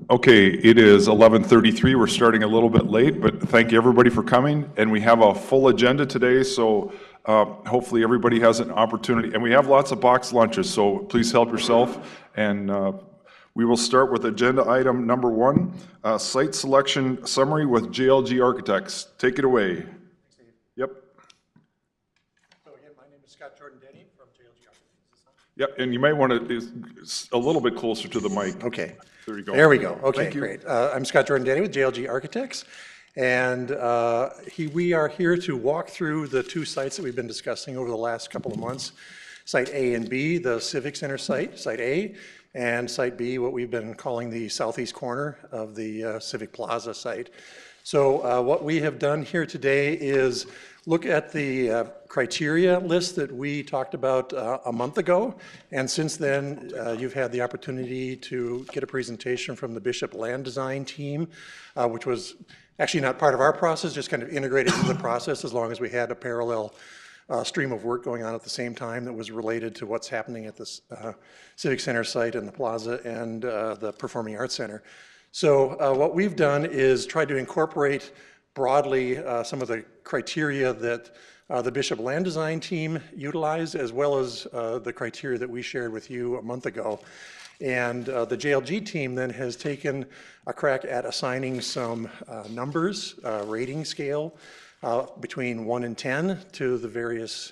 Okay, it is 11:33. We're starting a little bit late, but thank you everybody for coming. And we have a full agenda today, so hopefully everybody has an opportunity. And we have lots of box lunches, so please help yourself. And we will start with agenda item number 1, site selection summary with JLG Architects. Take it away. Yep. So again, my name is Scott Jordan-Denny from JLG Architects. Yep, and you might want to a little bit closer to the mic. Okay. There you go. There we go. Okay, Thank you. great. I'm Scott Jordan-Denny with JLG Architects, and we are here to walk through the 2 sites that we've been discussing over the last couple of months. Site A and B, the Civic Center site, Site A, and Site B, what we've been calling the southeast corner of the Civic Plaza site. So what we have done here today is look at the criteria list that we talked about a month ago. And since then, you've had the opportunity to get a presentation from the Bishop Land Design team, which was actually not part of our process, just kind of integrated into the process as long as we had a parallel stream of work going on at the same time that was related to what's happening at this Civic Center site and the plaza and the Performing Arts Center. So what we've done is tried to incorporate broadly some of the criteria that the Bishop Land Design team utilized, as well as the criteria that we shared with you a month ago. And the JLG team then has taken a crack at assigning some numbers, rating scale, between 1 and 10 to the various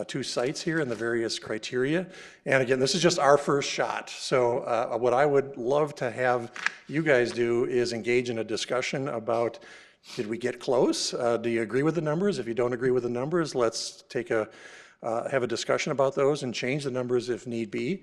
2 sites here and the various criteria. And again, this is just our first shot. So what I would love to have you guys do is engage in a discussion about, did we get close? Do you agree with the numbers? If you don't agree with the numbers, let's have a discussion about those and change the numbers if need be.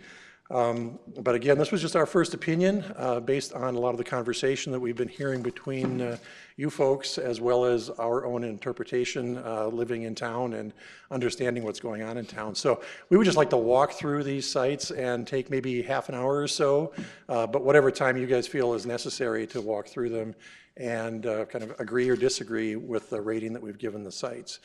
But again, this was just our first opinion based on a lot of the conversation that we've been hearing between you folks, as well as our own interpretation living in town and understanding what's going on in town. So we would just like to walk through these sites and take maybe half an hour or so, but whatever time you guys feel is necessary to walk through them and kind of agree or disagree with the rating that we've given the sites.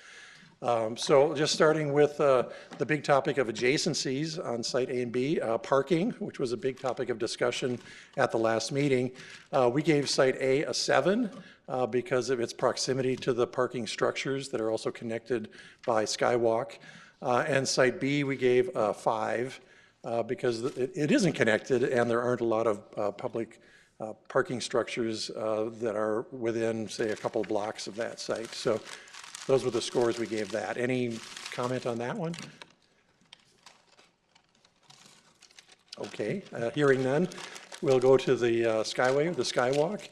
So just starting with the big topic of adjacencies on Site A and B, parking, which was a big topic of discussion at the last meeting. We gave Site A a 7 because of its proximity to the parking structures that are also connected by Skywalk. And Site B we gave a 5 because it isn't connected and there aren't a lot of public parking structures that are within, say, a couple blocks of that site. So those were the scores we gave that. Any comment on that one? Okay, hearing none, we'll go to the Skyway, or the Skywalk.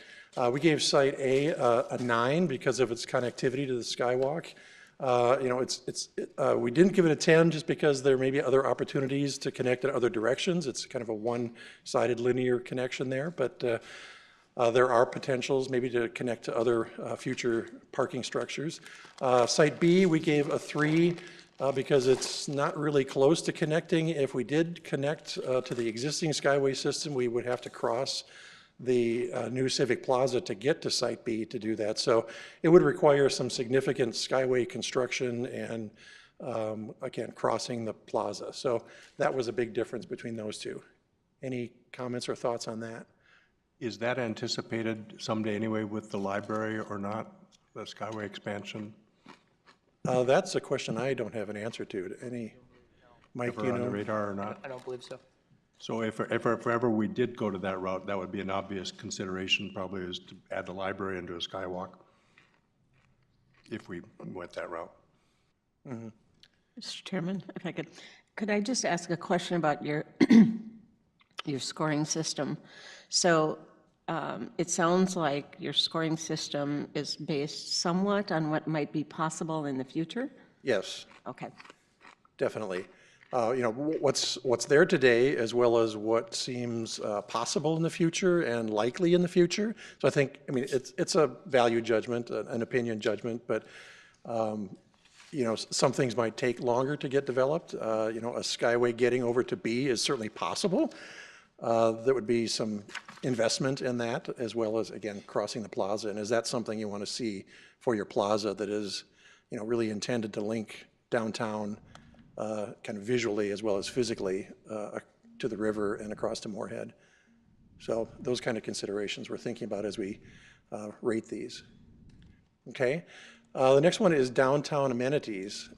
We gave Site A a 9 because of its connectivity to the Skywalk. We didn't give it a 10 just because there may be other opportunities to connect in other directions. It's kind of a one-sided linear connection there, but there are potentials maybe to connect to other future parking structures. Site B, we gave a 3 because it's not really close to connecting. If we did connect to the existing Skyway system, we would have to cross the new Civic Plaza to get to Site B to do that. So it would require some significant Skyway construction and, again, crossing the plaza. So that was a big difference between those 2. Any comments or thoughts on that? Is that anticipated someday anyway with the library or not, the Skyway expansion? That's a question I don't have an answer to. Any, Mike, Ever you on the know? radar or not? I don't believe so. So if ever we did go to that route, that would be an obvious consideration probably, is to add the library into a Skywalk, if we went that route. Mm-hmm. Mr. Chairman, if I could I just ask a question about your your scoring system? So it sounds like your scoring system is based somewhat on what might be possible in the future? Yes, Okay. definitely. What's there today, as well as what seems possible in the future and likely in the future. So I think, it's a value judgment, an opinion judgment, but some things might take longer to get developed. A Skyway getting over to B is certainly possible. There would be some investment in that, as well as, again, crossing the plaza. And is that something you want to see for your plaza that is, really intended to link downtown kind of visually as well as physically to the river and across to Moorhead? So those kind of considerations we're thinking about as we rate these. Okay, the next one is downtown amenities.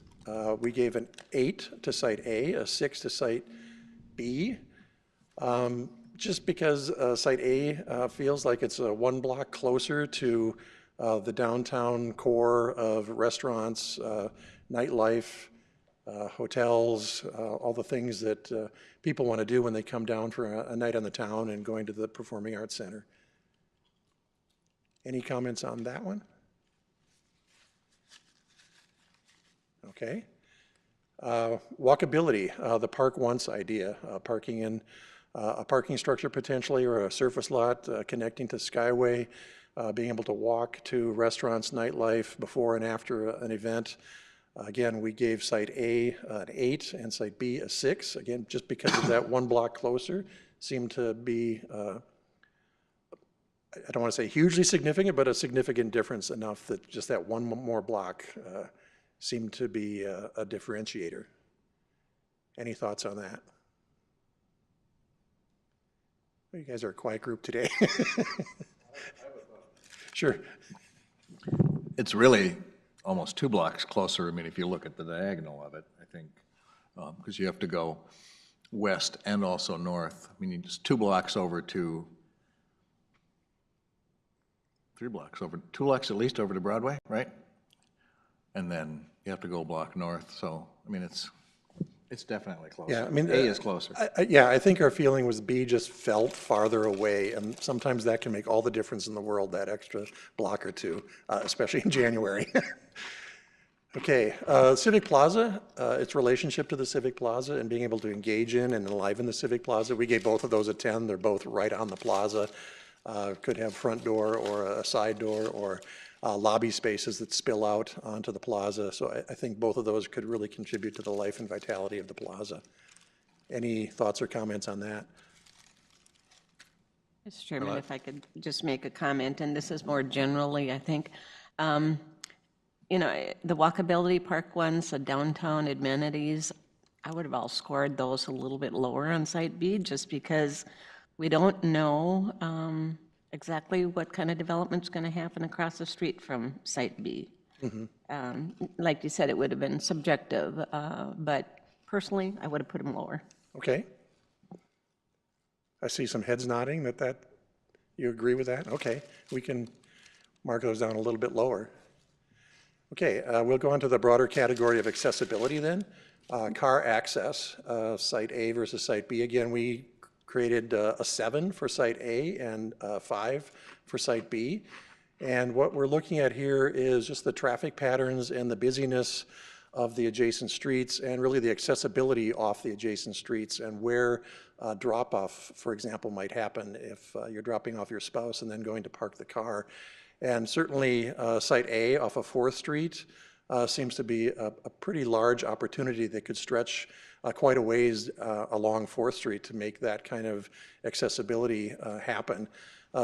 We gave an 8 to site A, a 6 to site B. Just because site A feels like it's one block closer to the downtown core of restaurants, nightlife, hotels, all the things that people want to do when they come down for a night on the town and going to the Performing Arts Center. Any comments on that one? Okay. Walkability, the park once idea, parking in a parking structure potentially or a surface lot connecting to Skyway, being able to walk to restaurants, nightlife before and after an event. Again, we gave site A an 8 and site B a 6. Again, just because of that one block closer seemed to be, I don't want to say hugely significant, but a significant difference enough that just that one more block seemed to be a differentiator. Any thoughts on that? Well, you guys are a quiet group today. Sure. It's really almost 2 blocks closer, I mean, if you look at the diagonal of it, I think, because you have to go west and also north. I mean, it's 2 blocks over to, 3 blocks over, 2 blocks at least over to Broadway, right? And then you have to go a block north, so, I mean, it's definitely closer. Yeah, I mean, A is closer. Yeah, I think our feeling was B just felt farther away, and sometimes that can make all the difference in the world, that extra block or two, especially in January. Okay, Civic Plaza, its relationship to the Civic Plaza and being able to engage in and enliven the Civic Plaza. We gave both of those a 10. They're both right on the plaza. Could have front door or a side door or lobby spaces that spill out onto the plaza. So I think both of those could really contribute to the life and vitality of the plaza. Any thoughts or comments on that? Mr. Chairman, if I could just make a comment, and this is more generally, I think. You know, the walkability park ones, the downtown amenities, I would have all scored those a little bit lower on site B, just because we don't know exactly what kind of development's going to happen across the street from site B. Like you said, it would have been subjective, but personally, I would have put them lower. Okay. I see some heads nodding that you agree with that? Okay, we can mark those down a little bit lower. Okay, we'll go on to the broader category of accessibility then. Car access, site A versus site B. Again, we created a 7 for site A and 5 for site B. And what we're looking at here is just the traffic patterns and the busyness of the adjacent streets and really the accessibility off the adjacent streets and where drop-off, for example, might happen if you're dropping off your spouse and then going to park the car. And certainly site A off of 4th Street seems to be a pretty large opportunity that could stretch quite a ways along 4th Street to make that kind of accessibility happen.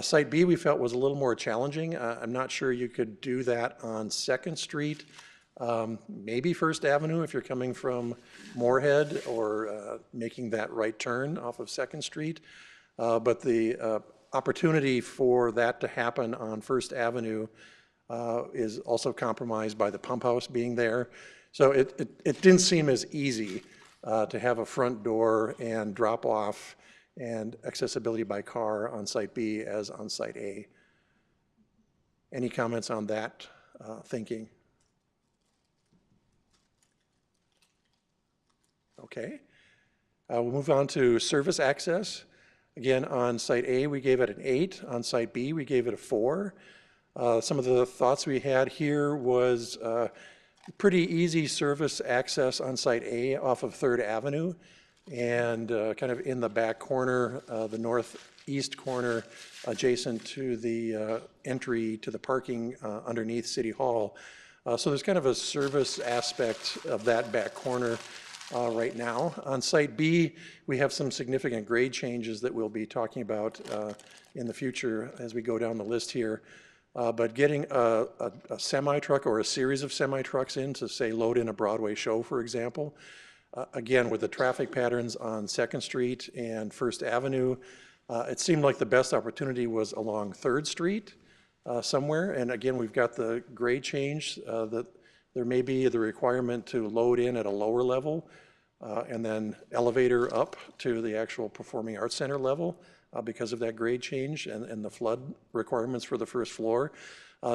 Site B we felt was a little more challenging. I'm not sure you could do that on 2nd Street. Maybe First Avenue if you're coming from Moorhead or making that right turn off of 2nd Street. But the opportunity for that to happen on First Avenue is also compromised by the pump house being there. So it didn't seem as easy to have a front door and drop off and accessibility by car on site B as on site A. Any comments on that thinking? Okay. We'll move on to service access. Again, on site A, we gave it an 8. On site B, we gave it a 4. Some of the thoughts we had here was pretty easy service access on site A off of 3rd Avenue and kind of in the back corner, the northeast corner, adjacent to the entry to the parking underneath City Hall. So there's kind of a service aspect of that back corner right now. On site B, we have some significant grade changes that we'll be talking about in the future as we go down the list here. But getting a semi-truck or a series of semi-trucks in to, say, load in a Broadway show, for example, again, with the traffic patterns on 2nd Street and First Avenue, It seemed like the best opportunity was along Third Street somewhere, and again, we've got the grade change, that there may be the requirement to load in at a lower level, and then elevator up to the actual Performing Arts Center level because of that grade change and the flood requirements for the first floor.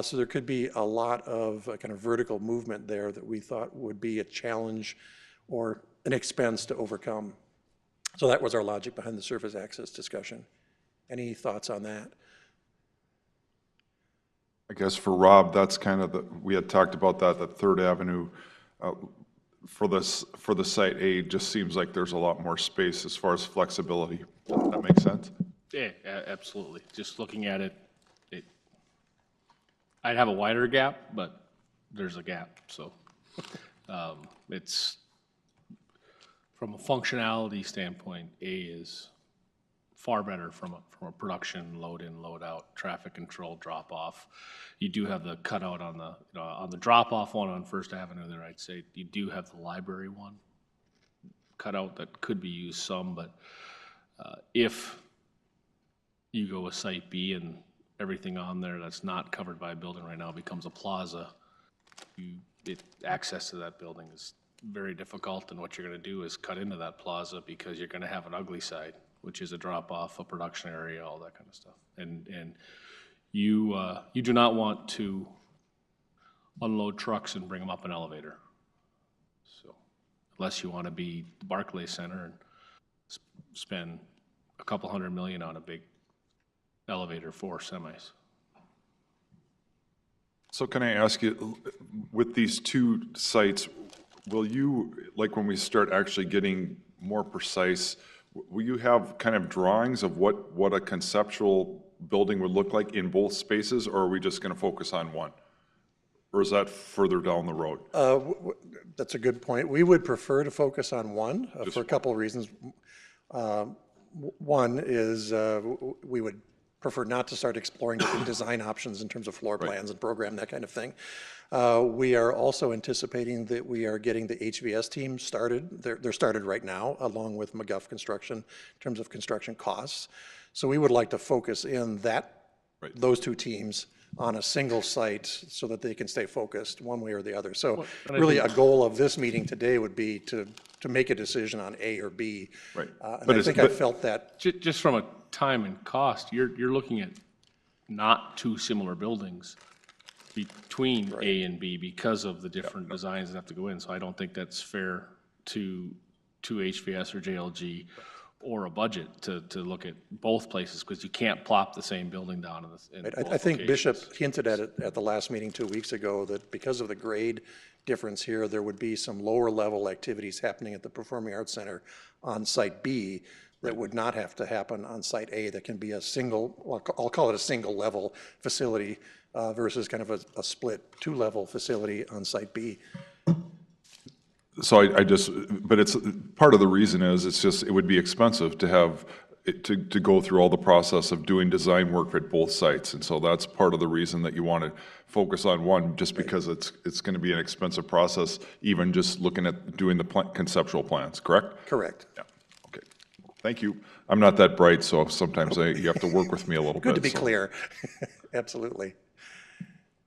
So there could be a lot of kind of vertical movement there that we thought would be a challenge or an expense to overcome. So that was our logic behind the surface access discussion. Any thoughts on that? I guess for Rob, that's kind of we had talked about that, that Third Avenue, for the Site A, just seems like there's a lot more space as far as flexibility. Does that make sense? Yeah, absolutely. Just looking at it, I'd have a wider gap, but there's a gap, so. It's, from a functionality standpoint, A is far better from a production, load in, load out, traffic control, drop off. You do have the cutout on the drop off one on First Avenue there, I'd say. You do have the library one cutout that could be used some, but if you go with Site B and everything on there that's not covered by a building right now becomes a plaza, access to that building is very difficult, and what you're gonna do is cut into that plaza because you're gonna have an ugly side, which is a drop-off, a production area, all that kind of stuff. And you do not want to unload trucks and bring them up an elevator. So, unless you wanna be the Barclay Center and spend a couple $100 million on a big elevator for semis. So can I ask you, with these two sites, will you, like when we start actually getting more precise, will you have kind of drawings of what a conceptual building would look like in both spaces, or are we just going to focus on one? Or is that further down the road? That's a good point. We would prefer to focus on one for a couple of reasons. One is we would prefer not to start exploring different design options in terms of floor plans and program, that kind of thing. We are also anticipating that we are getting the HVS team started. They're started right now, along with McGuff Construction, in terms of construction costs. So we would like to focus in those two teams on a single site so that they can stay focused one way or the other. So really a goal of this meeting today would be to make a decision on A or B. Right. And I think I felt that. Just from a time and cost, you're looking at not two similar buildings between A and B because of the different designs that have to go in. So I don't think that's fair to HVS or JLG or a budget to look at both places, because you can't plop the same building down in both I think locations. Bishop hinted at it at the last meeting 2 weeks ago, that because of the grade difference here, there would be some lower level activities happening at the Performing Arts Center on Site B that would not have to happen on Site A, that can be a single, I'll call it a single level facility versus kind of a split 2-level facility on Site B. So but it's, part of the reason is, it's just, it would be expensive to have, to go through all the process of doing design work at both sites. And so that's part of the reason that you want to focus on one, just because it's going to be an expensive process, even just looking at doing the conceptual plans, correct? Correct. Yeah, okay. Thank you. I'm not that bright, so sometimes you have to work with me a little bit. Good to be so. clear. Absolutely.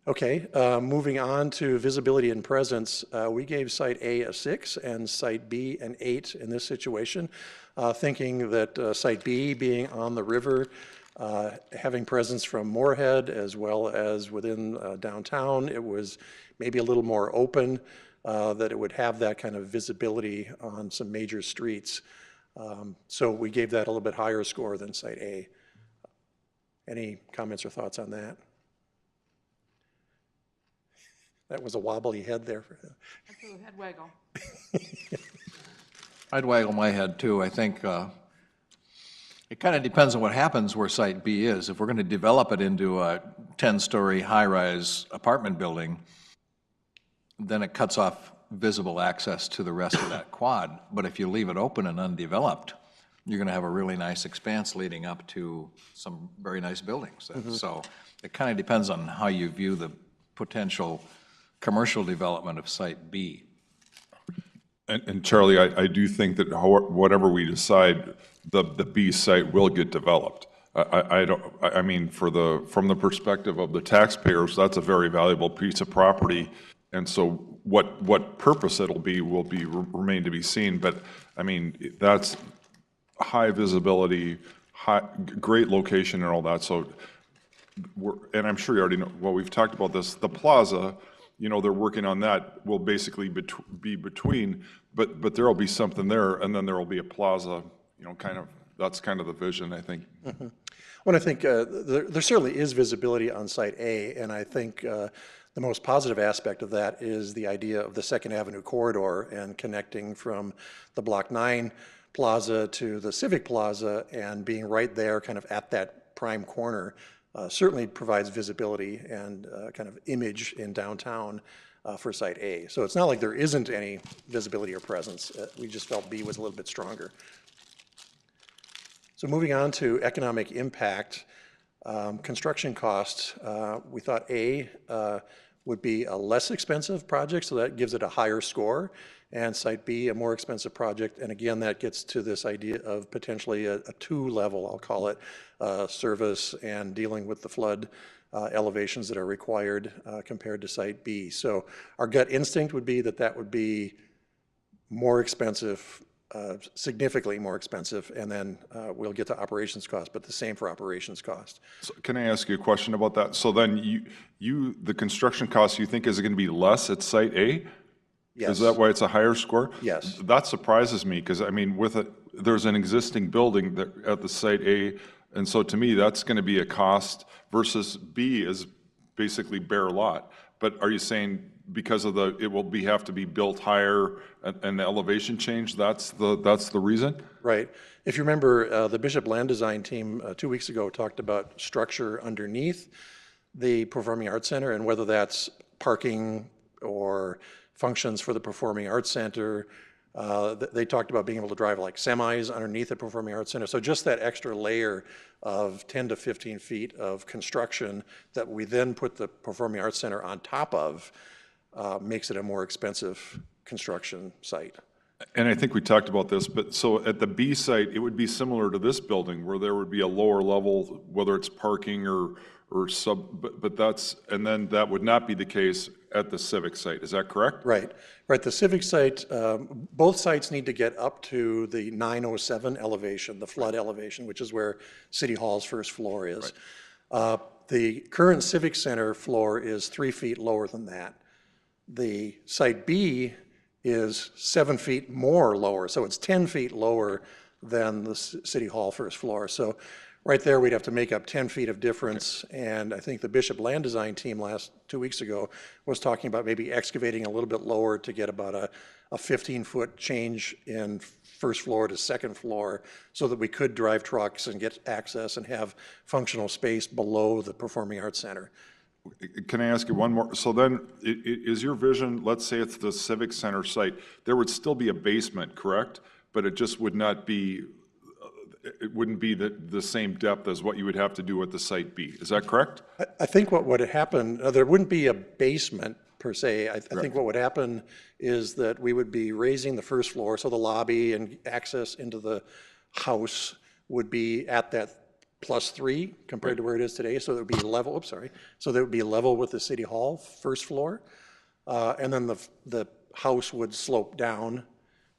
Okay, moving on to visibility and presence. We gave Site A a 6 and Site B an 8 in this situation, thinking that Site B being on the river, having presence from Moorhead as well as within downtown, it was maybe a little more open, that it would have that kind of visibility on some major streets. So we gave that a little bit higher score than Site A. Any comments or thoughts on that? That was a wobbly head there. Head waggle. I'd waggle my head too. I think it kind of depends on what happens where Site B is. If we're going to develop it into a 10-story high-rise apartment building, then it cuts off visible access to the rest of that quad. But if you leave it open and undeveloped, you're going to have a really nice expanse leading up to some very nice buildings. So it kind of depends on how you view the potential commercial development of Site B. And Charlie, I do think that whatever we decide, the B site will get developed. I don't, I mean, from the perspective of the taxpayers, that's a very valuable piece of property. And so what purpose it'll be will remain to be seen. But, I mean, that's high visibility, great location and all that. So, and I'm sure you already know, well, we've talked about this, the plaza, you know, they're working on that, will basically be between, but there'll be something there, and then there'll be a plaza, you know, kind of, that's kind of the vision, I think. Well, I think there certainly is visibility on Site A, and I think the most positive aspect of that is the idea of the Second Avenue corridor and connecting from the Block 9 Plaza to the Civic Plaza and being right there kind of at that prime corner certainly provides visibility and kind of image in downtown for Site A. So it's not like there isn't any visibility or presence. We just felt B was a little bit stronger. So moving on to economic impact, construction costs, we thought A would be a less expensive project, so that gives it a higher score, and Site B, a more expensive project, and again, that gets to this idea of potentially a two-level, I'll call it, service and dealing with the flood elevations that are required compared to Site B. So our gut instinct would be that that would be more expensive, significantly more expensive, and then we'll get to operations cost, but the same for operations cost. So can I ask you a question about that? So then the construction cost you think is going to be less at Site A? Yes. Is that why it's a higher score? Yes. That surprises me, because I mean, there's an existing building at the Site A, and so to me, that's going to be a cost versus B is basically bare lot. But are you saying because of it will have to be built higher and the elevation change, that's the reason? Right. If you remember, the Bishop Land Design team 2 weeks ago talked about structure underneath the Performing Arts Center and whether that's parking or functions for the Performing Arts Center. They talked about being able to drive like semis underneath the Performing Arts Center. So just that extra layer of 10 to 15 feet of construction that we then put the Performing Arts Center on top of makes it a more expensive construction site. And I think we talked about this, but so at the B site, it would be similar to this building where there would be a lower level, whether it's parking or but that's, and then that would not be the case at the Civic site. Is that correct? Right. Right. The Civic site, both sites need to get up to the 907 elevation, the flood elevation, which is where City Hall's first floor is. The current Civic Center floor is 3 feet lower than that. The Site B is 7 feet more lower, so it's 10 feet lower than the City Hall first floor. So right there, we'd have to make up 10 feet of difference, and I think the Bishop Land Design team 2 weeks ago was talking about maybe excavating a little bit lower to get about a 15-foot change in first floor to second floor so that we could drive trucks and get access and have functional space below the Performing Arts Center. Can I ask you one more? So then, is your vision, let's say it's the Civic Center site, there would still be a basement, correct? But it just would not be, it wouldn't be the same depth as what you would have to do at the Site B. Is that correct? I think what would happen, there wouldn't be a basement per se. I think what would happen is that we would be raising the first floor, so the lobby and access into the house would be at that +3 compared to where it is today. So it would be level, so that would be level with the City Hall first floor. And then the house would slope down.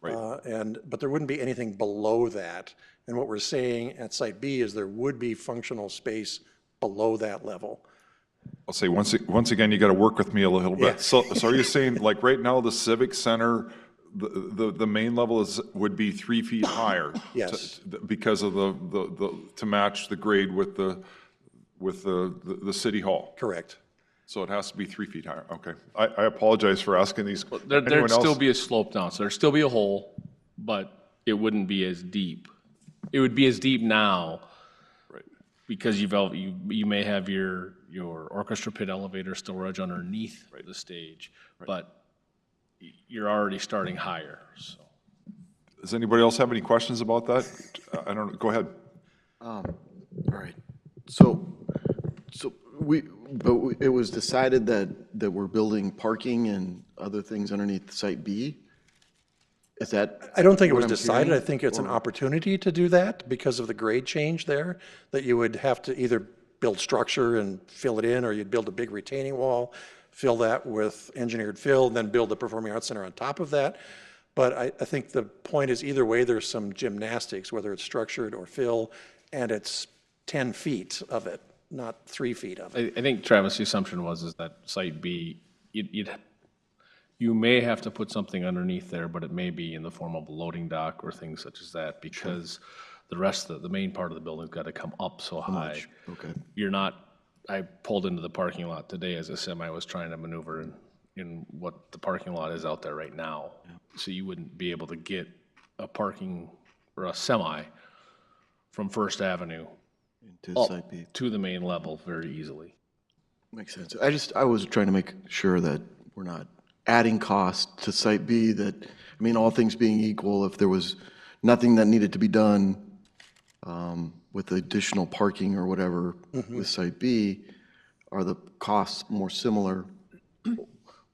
But there wouldn't be anything below that. And what we're saying at Site B is there would be functional space below that level. I'll say, once again, you got to work with me a little bit. Yeah. So are you saying, like right now, the Civic Center, the main level would be 3 feet higher? Yes. Because of to match the grade with the City Hall? Correct. So it has to be 3 feet higher, okay. I apologize for asking these. There'd Anyone still else? be a slope down, so there'd still be a hole, but it wouldn't be as deep. It would be as deep now. Right. Because you may have your orchestra pit elevator storage underneath the stage, but you're already starting higher, so. Does anybody else have any questions about that? I don't know, go ahead. All right. So it was decided that we're building parking and other things underneath Site B? Is that? I don't think it was what I'm decided. I hearing? think it's an opportunity to do that because of the grade change there, that you would have to either build structure and fill it in, or you'd build a big retaining wall, fill that with engineered fill, then build the Performing Arts Center on top of that. But I think the point is either way, there's some gymnastics, whether it's structured or fill, and it's 10 feet of it, not 3 feet of it. I think Travis, the assumption is that site B, you may have to put something underneath there, but it may be in the form of a loading dock or things such as that, because the rest of the main part of the building's got to come up so high. Okay. You're not, I pulled into the parking lot today as a semi was trying to maneuver in what the parking lot is out there right now. So you wouldn't be able to get a parking or a semi from First Avenue Into up site B. to the main level very easily. Makes sense. I was trying to make sure that we're not adding cost to site B, that, I mean, all things being equal, if there was nothing that needed to be done with additional parking or whatever with site B, are the costs more similar?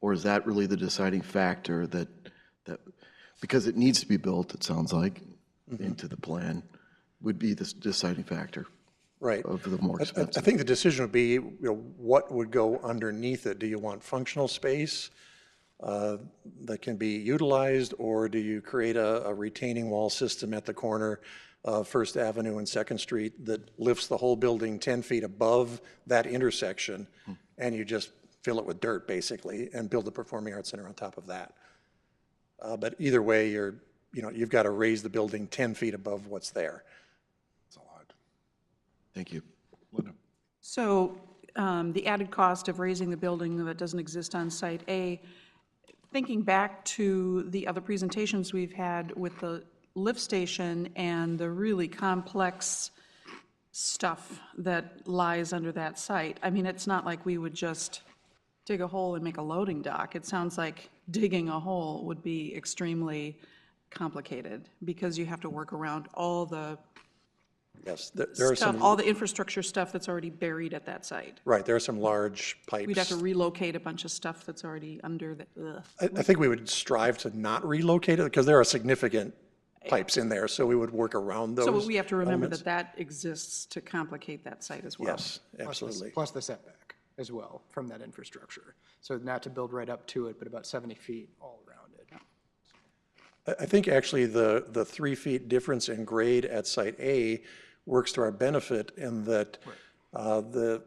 Or is that really the deciding factor that, because it needs to be built, it sounds like, into the plan, would be the deciding factor Right. of the more I expensive? think the decision would be, what would go underneath it? Do you want functional space that can be utilized, or do you create a retaining wall system at the corner of First Avenue and Second Street that lifts the whole building 10 feet above that intersection, and you just fill it with dirt, basically, and build the Performing Arts Center on top of that? But either way, you've got to raise the building 10 feet above what's there. Thank you. So the added cost of raising the building that doesn't exist on Site A, thinking back to the other presentations we've had with the lift station and the really complex stuff that lies under that site, I mean, it's not like we would just dig a hole and make a loading dock. It sounds like digging a hole would be extremely complicated because you have to work around all the Yes, there are stuff, some, all the infrastructure stuff that's already buried at that site. right, there are some large We'd have pipes. to relocate a bunch of stuff that's already under the, ugh. I think we would strive to not relocate it, because there are significant pipes in there, so we would work around those. So we have to remember elements. that that exists to complicate that site as well. Yes, absolutely. Plus the setback as well from that infrastructure. So not to build right up to it, but about 70 feet all around it. I think actually the 3 feet difference in grade at Site A works to our benefit in that the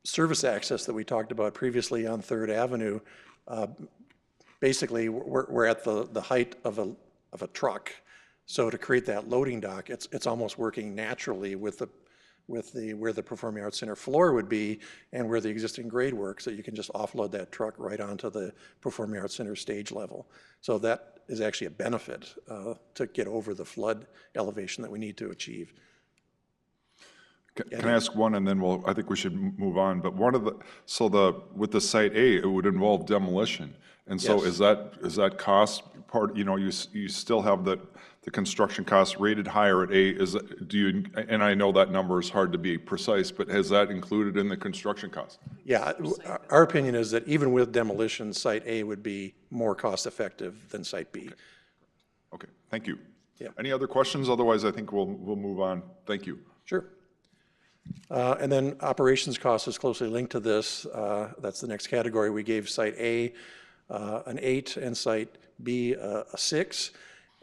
service access that we talked about previously on Third Avenue, basically, we're at the height of a truck. So to create that loading dock, it's almost working naturally with where the Performing Arts Center floor would be and where the existing grade works, that you can just offload that truck right onto the Performing Arts Center stage level. So that is actually a benefit to get over the flood elevation that we need to achieve. Can I ask one, and then I think we should move on, but with the Site A, it would involve demolition. And so Yes. is that cost part, you still have the construction costs rated higher at A, and I know that number is hard to be precise, but has that included in the construction cost? Yeah, our opinion is that even with demolition, Site A would be more cost-effective than Site B. Okay, thank you. Yeah. Any other questions? Otherwise, I think we'll move on. Thank you. Sure. And then operations cost is closely linked to this. That's the next category. We gave Site A an 8 and Site B a 6.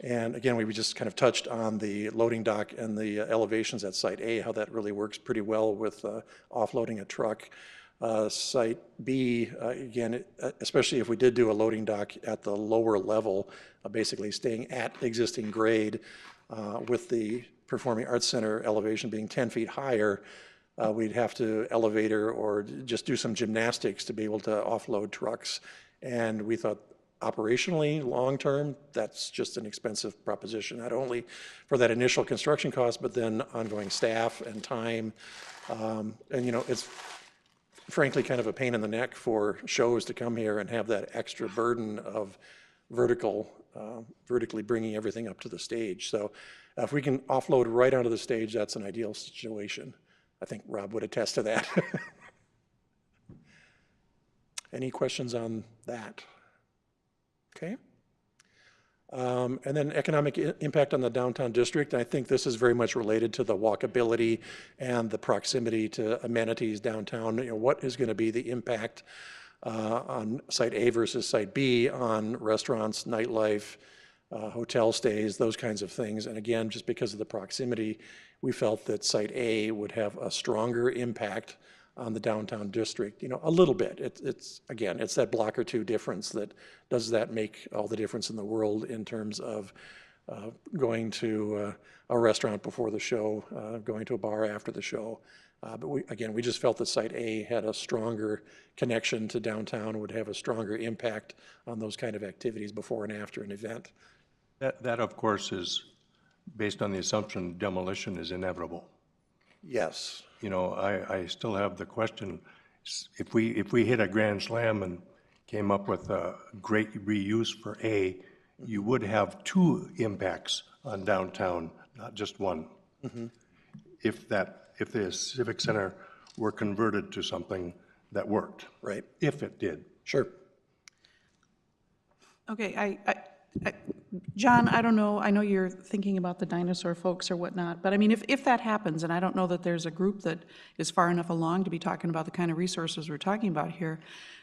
And again, we just kind of touched on the loading dock and the elevations at Site A, how that really works pretty well with offloading a truck. Site B, again, especially if we did do a loading dock at the lower level, basically staying at existing grade, with the Performing Arts Center elevation being 10 feet higher, we'd have to elevator or just do some gymnastics to be able to offload trucks. And we thought operationally, long-term, that's just an expensive proposition, not only for that initial construction cost, but then ongoing staff and time. And, it's frankly kind of a pain in the neck for shows to come here and have that extra burden of vertically bringing everything up to the stage. So if we can offload right onto the stage, that's an ideal situation. I think Rob would attest to that. Any questions on that? Okay. And then economic impact on the downtown district. I think this is very much related to the walkability and the proximity to amenities downtown. You know, what is going to be the impact on Site A versus Site B on restaurants, nightlife, hotel stays, those kinds of things. And again, just because of the proximity, we felt that Site A would have a stronger impact on the downtown district, you know, a little bit. It's again, it's that block or two difference that, does that make all the difference in the world in terms of going to a restaurant before the show, going to a bar after the show. But we just felt that Site A had a stronger connection to downtown, would have a stronger impact on those kind of activities before and after an event. That, of course, is based on the assumption demolition is inevitable. Yes. You know, I still have the question, if we hit a grand slam and came up with a great reuse for A, you would have two impacts on downtown, not just one. If the Civic Center were converted to something that worked. Right. If it did. Sure. Okay, John, I don't know, I know you're thinking about the dinosaur folks or whatnot, but I mean, if that happens, and I don't know that there's a group that is far enough along to be talking about the kind of resources we're talking about here,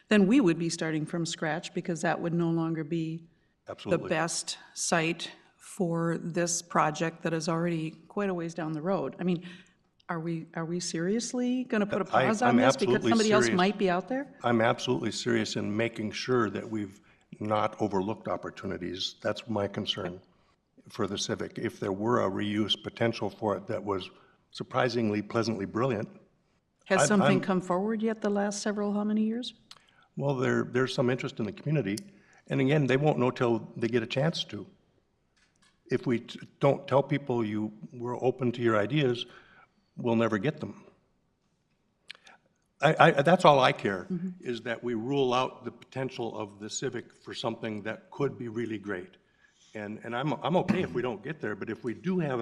then we would be starting from scratch, because that would no longer be the Absolutely. best site for this project that is already quite a ways down the road. I mean, are we seriously going to put a pause on I'm this because absolutely somebody else serious. might be out there? I'm absolutely serious in making sure that we've not overlooked opportunities. That's my concern for the Civic. If there were a reuse potential for it that was surprisingly pleasantly brilliant, Has something I'm- come forward yet the last how many years? well, there's some interest in the community. And again, they won't know till they get a chance to. If we don't tell people we're open to your ideas, we'll never get them. That's all I care, is that we rule out the potential of the Civic for something that could be really great. And I'm okay if we don't get there, but if we do have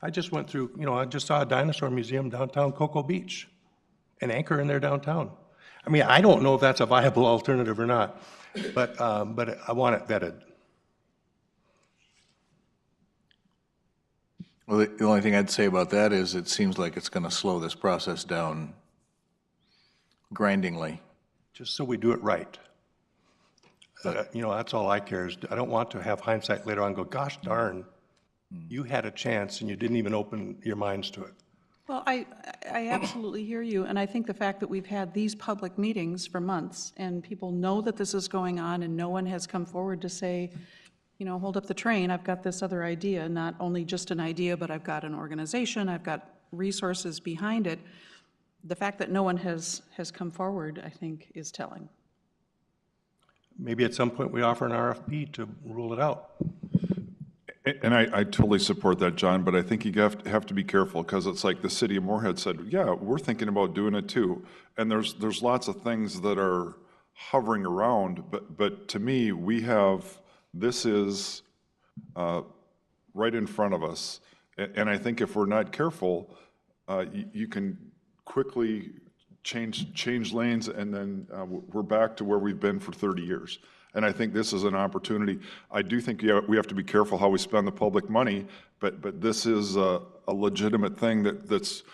I just went through, you know, I just saw a dinosaur museum downtown Cocoa Beach, an anchor in there downtown. I mean, I don't know if that's a viable alternative or not, but I want it vetted. Well, the only thing I'd say about that is it seems like it's going to slow this process down grindingly. Just so we do it right. You know, that's all I care is, I don't want to have hindsight later on and go, gosh darn, you had a chance and you didn't even open your minds to it. Well, I absolutely hear you, and I think the fact that we've had these public meetings for months, and people know that this is going on, and no one has come forward to say, you know, hold up the train, I've got this other idea, not only just an idea, but I've got an organization, I've got resources behind it. The fact that no one has come forward, I think, is telling. Maybe at some point we offer an RFP to rule it out. And I totally support that, John, but I think you have to be careful, because it's like the city of Moorhead said, yeah, we're thinking about doing it too. And there's lots of things that are hovering around, but to me, this is right in front of us. And I think if we're not careful, you can quickly change lanes, and then we're back to where we've been for 30 years. And I think this is an opportunity. I do think we have to be careful how we spend the public money, but this is a legitimate thing that's,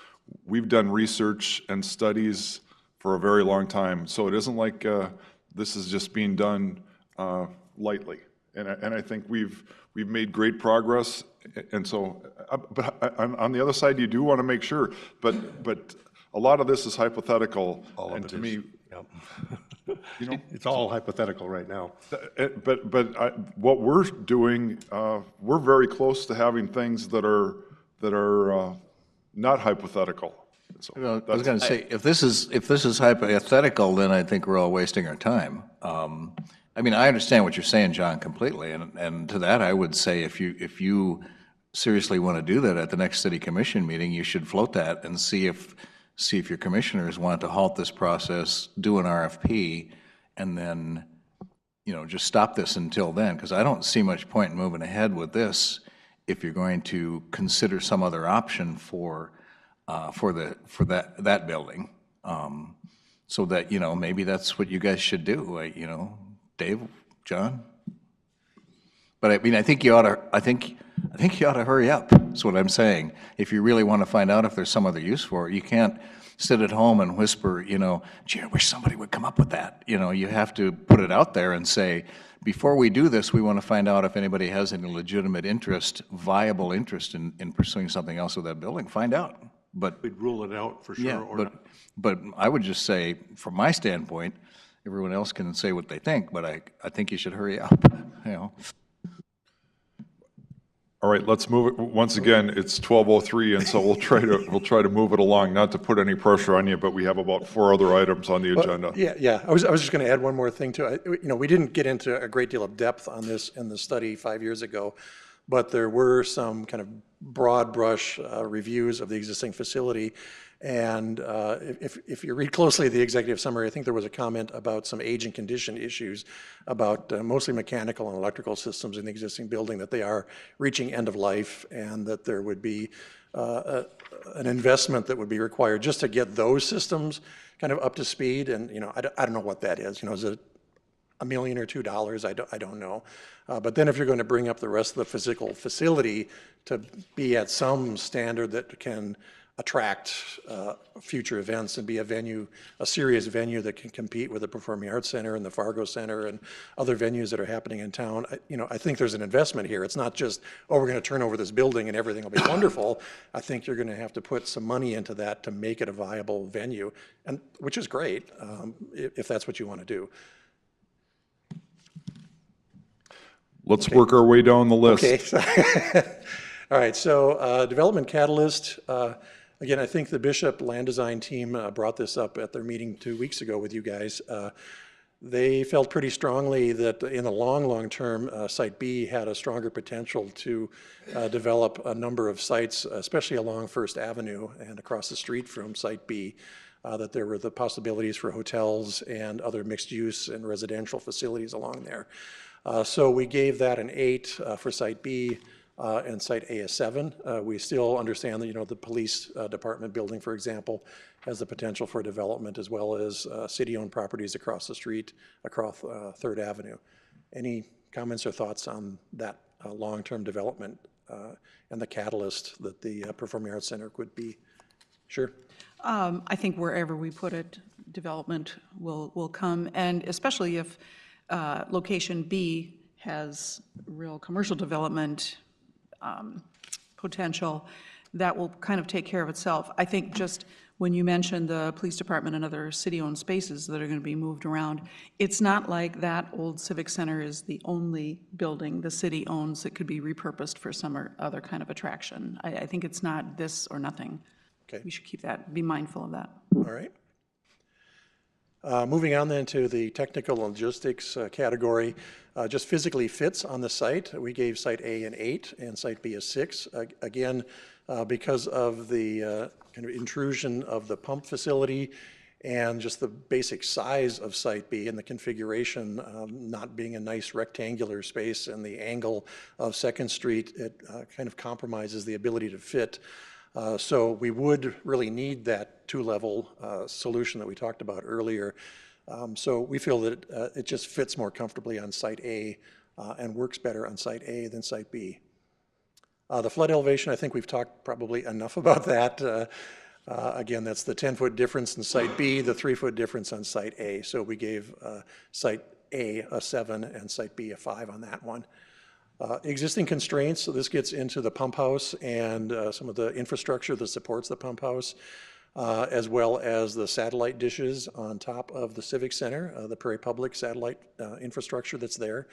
we've done research and studies for a very long time. So it isn't like this is just being done lightly. And I think we've made great progress. And so, but on the other side, you do want to make sure, but a lot of this is hypothetical. All of and it to is, me, yep. you know, It's all hypothetical right now. but what we're doing, we're very close to having things that are not hypothetical. So Well, I was going to say, if this is hypothetical, then I think we're all wasting our time. I mean, I understand what you're saying, John, completely, and to that I would say, if you seriously want to do that at the next city commission meeting, you should float that and see if your commissioners want to halt this process, do an RFP, and then, you know, just stop this until then, because I don't see much point in moving ahead with this if you're going to consider some other option for that building. So that, you know, maybe that's what you guys should do, you know, Dave, John? But I mean, I think you ought to, I think you ought to hurry up, is what I'm saying. If you really want to find out if there's some other use for it, you can't sit at home and whisper, you know, gee, I wish somebody would come up with that. You know, you have to put it out there and say, before we do this, we want to find out if anybody has any legitimate interest, viable interest in pursuing something else with that building. Find out. But We'd rule it out for sure yeah, or not. but I would just say, from my standpoint, everyone else can say what they think, but I think you should hurry up, you know. All right, let's move it. Once again, it's 12:03, and so we'll try to move it along, not to put any pressure on you, but we have about 4 other items on the agenda. Yeah. I was just going to add one more thing too. We didn't get into a great deal of depth on this in the study 5 years ago, but there were some kind of broad brush reviews of the existing facility. And if you read closely the executive summary, I think there was a comment about some age and condition issues about mostly mechanical and electrical systems in the existing building, that they are reaching end of life, and that there would be an investment that would be required just to get those systems kind of up to speed. And, I don't know what that is. Is it $1 million or $2 million? I don't know. But then if you're going to bring up the rest of the physical facility to be at some standard that can attract future events and be a serious venue that can compete with the Performing Arts Center and the Fargo Center and other venues that are happening in town, I think there's an investment here. It's not just, we're going to turn over this building and everything will be wonderful. I think you're going to have to put some money into that to make it a viable venue, and which is great if that's what you want to do. Let's work our way down the list. Okay. All right, so Development Catalyst. Again, I think the Bishop Land Design team brought this up at their meeting 2 weeks ago with you guys. They felt pretty strongly that in the long term, Site B had a stronger potential to develop a number of sites, especially along First Avenue and across the street from Site B, that there were the possibilities for hotels and other mixed use and residential facilities along there. So we gave that an 8 for Site B. And Site A is 7. We still understand that, the police department building, for example, has the potential for development, as well as city-owned properties across the street, across Third Avenue. Any comments or thoughts on that long-term development and the catalyst that the Performing Arts Center could be? Sure. I think wherever we put it, development will come, and especially if location B has real commercial development potential, that will kind of take care of itself. I think just when you mentioned the police department and other city-owned spaces that are going to be moved around, it's not like that old civic center is the only building the city owns that could be repurposed for some other kind of attraction. I think it's not this or nothing. Okay. We should keep that, be mindful of that. All right. Moving on then to the technical logistics category, just physically fits on the site. We gave Site A an 8 and Site B a 6. Again, because of the kind of intrusion of the pump facility and just the basic size of Site B and the configuration not being a nice rectangular space, and the angle of Second Street, it kind of compromises the ability to fit. So we would really need that 2-level solution that we talked about earlier. So we feel that it just fits more comfortably on Site A and works better on Site A than Site B. The flood elevation, I think we've talked probably enough about that. Again, that's the 10-foot difference in Site B, the 3-foot difference on Site A. So we gave Site A a 7 and Site B a 5 on that one. Existing constraints, so this gets into the pump house and some of the infrastructure that supports the pump house, as well as the satellite dishes on top of the Civic Center, the Prairie Public satellite infrastructure that's there.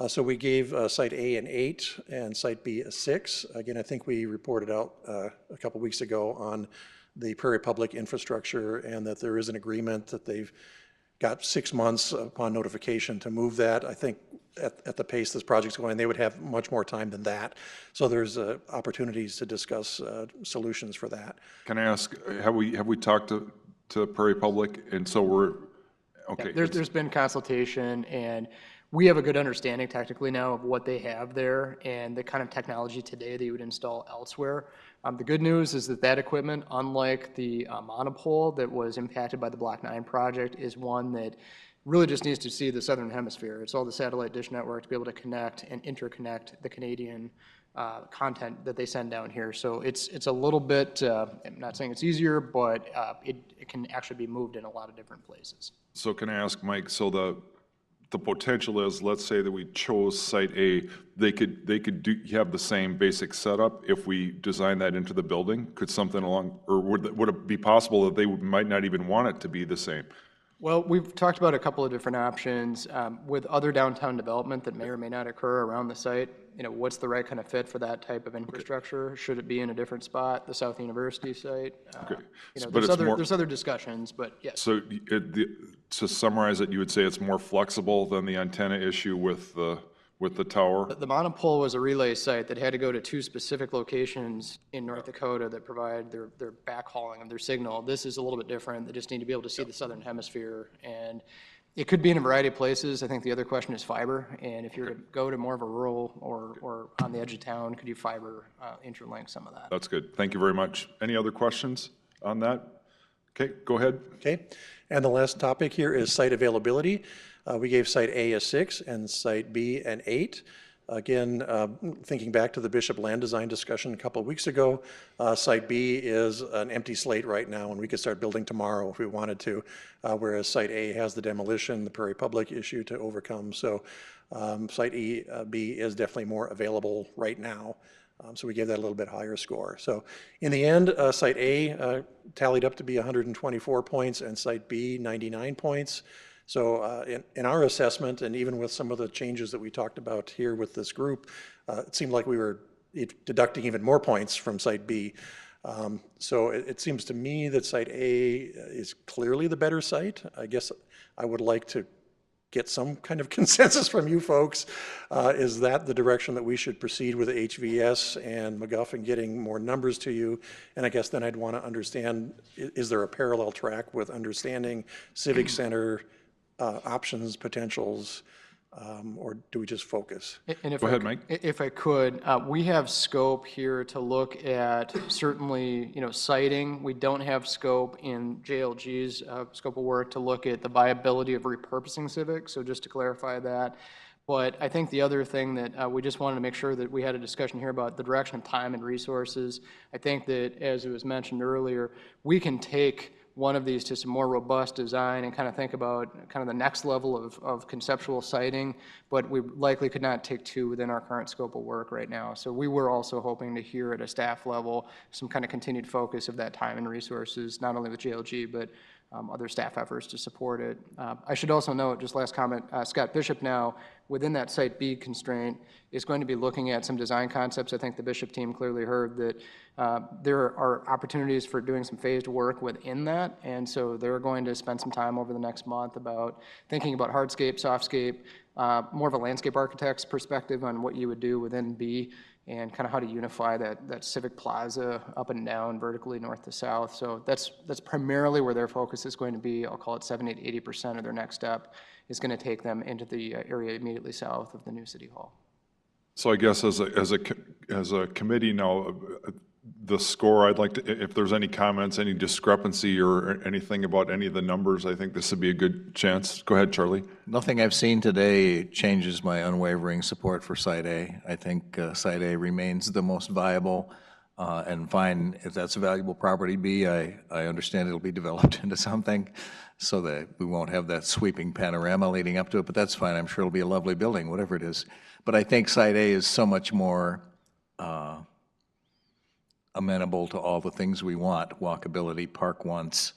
So we gave Site A an 8 and Site B a 6. Again, I think we reported out a couple weeks ago on the Prairie Public infrastructure, and that there is an agreement that they've got 6 months upon notification to move that. I think at the pace this project's going, they would have much more time than that. So there's opportunities to discuss solutions for that. Can I ask, have we talked to Prairie Public? And so we're, okay. There's been consultation, and we have a good understanding technically now of what they have there and the kind of technology today that you would install elsewhere. The good news is that equipment, unlike the monopole that was impacted by the Block 9 project, is one that really just needs to see the southern hemisphere. It's all the satellite dish network to be able to connect and interconnect the Canadian content that they send down here. So it's a little bit, I'm not saying it's easier, but it can actually be moved in a lot of different places. So can I ask, Mike, so the potential is, let's say that we chose Site A, they could have the same basic setup if we design that into the building? Could something along, or would it be possible that they might not even want it to be the same? Well, we've talked about a couple of different options with other downtown development that may or may not occur around the site. What's the right kind of fit for that type of infrastructure? Should it be in a different spot, the South University site? Okay. There's other discussions, but yes. So to summarize it, you would say it's more flexible than the antenna issue with the tower? The monopole was a relay site that had to go to 2 specific locations in North Dakota that provide their backhauling of their signal. This is a little bit different. They just need to be able to see the southern hemisphere, and it could be in a variety of places. I think the other question is fiber, and if you're to go to more of a rural or on the edge of town, could you fiber interlink some of that? That's good. Thank you very much. Any other questions on that? Okay, go ahead. Okay, and the last topic here is site availability. We gave Site A a 6 and Site B an 8. Again, thinking back to the Bishop land design discussion a couple of weeks ago, Site B is an empty slate right now, and we could start building tomorrow if we wanted to, whereas Site A has the demolition, the Prairie Public issue to overcome. So Site B is definitely more available right now. So we gave that a little bit higher score. So in the end, Site A tallied up to be 124 points and Site B 99 points. So in our assessment, and even with some of the changes that we talked about here with this group, it seemed like we were deducting even more points from Site B. So it seems to me that Site A is clearly the better site. I guess I would like to get some kind of consensus from you folks. Is that the direction that we should proceed with HVS and McGuffin getting more numbers to you? And I guess then I'd want to understand, is there a parallel track with understanding Civic Center options, potentials, or do we just focus? And Go ahead, Mike. If I could, we have scope here to look at certainly, siting. We don't have scope in JLG's scope of work to look at the viability of repurposing Civic, so just to clarify that. But I think the other thing that we just wanted to make sure that we had a discussion here about the direction of time and resources. I think that, as it was mentioned earlier, we can take one of these to some more robust design and kind of think about kind of the next level of conceptual siting, but we likely could not take 2 within our current scope of work right now. So we were also hoping to hear at a staff level some kind of continued focus of that time and resources, not only with JLG, but other staff efforts to support it. I should also note, just last comment, Scott Bishop now, within that Site B constraint, is going to be looking at some design concepts. I think the Bishop team clearly heard that there are opportunities for doing some phased work within that, and so they're going to spend some time over the next month about thinking about hardscape, softscape, more of a landscape architect's perspective on what you would do within B, and kind of how to unify that civic plaza up and down vertically north to south. So that's primarily where their focus is going to be. I'll call it 70 to 80% of their next step is going to take them into the area immediately south of the new city hall. So I guess as a committee now, the score, I'd like to, if there's any comments, any discrepancy or anything about any of the numbers, I think this would be a good chance. Go ahead, Charlie. Nothing I've seen today changes my unwavering support for Site A. I think Site A remains the most viable, and fine, if that's a valuable property. B, I understand it'll be developed into something so that we won't have that sweeping panorama leading up to it, but that's fine. I'm sure it'll be a lovely building, whatever it is. But I think Site A is so much more amenable to all the things we want: walkability, park once,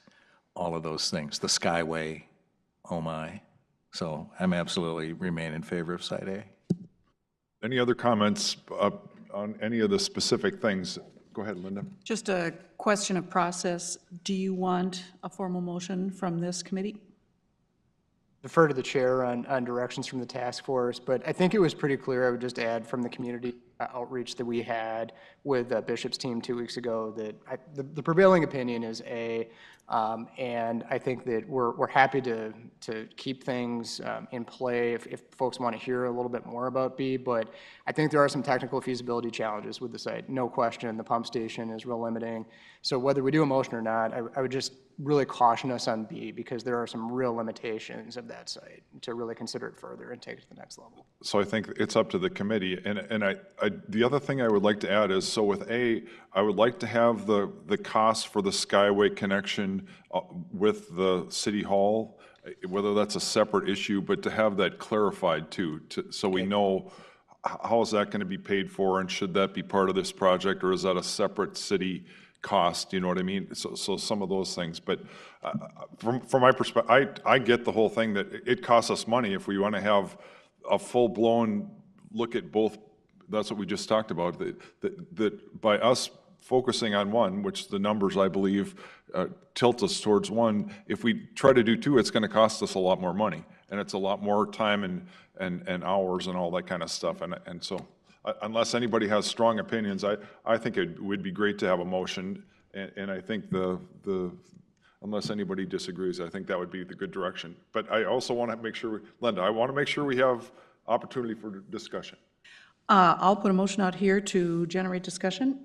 all of those things. The Skyway, oh my. So I'm absolutely remain in favor of Site A. Any other comments on any of the specific things? Go ahead, Linda. Just a question of process. Do you want a formal motion from this committee? Defer to the chair on directions from the task force, but I think it was pretty clear. I would just add from the community outreach that we had with Bishop's team 2 weeks ago that the prevailing opinion is And I think that we're happy to keep things in play if folks want to hear a little bit more about B, but I think there are some technical feasibility challenges with the site. No question, the pump station is real limiting. So whether we do a motion or not, I would just really caution us on B, because there are some real limitations of that site to really consider it further and take it to the next level. So I think it's up to the committee, and the other thing I would like to add is, so with A, I would like to have the cost for the Skyway connection with the city hall, whether that's a separate issue, but to have that clarified too, so we know how is that going to be paid for, and should that be part of this project, or is that a separate city cost, you know what I mean? So some of those things, but from my perspective, I get the whole thing that it costs us money if we want to have a full-blown look at both. That's what we just talked about, that by us focusing on one, which the numbers, I believe, tilt us towards one, if we try to do two, it's going to cost us a lot more money, and it's a lot more time and hours and all that kind of stuff, and so unless anybody has strong opinions, I think it would be great to have a motion, and I think unless anybody disagrees, I think that would be the good direction. But I also want to make sure, Linda, I want to make sure we have opportunity for discussion. I'll put a motion out here to generate discussion,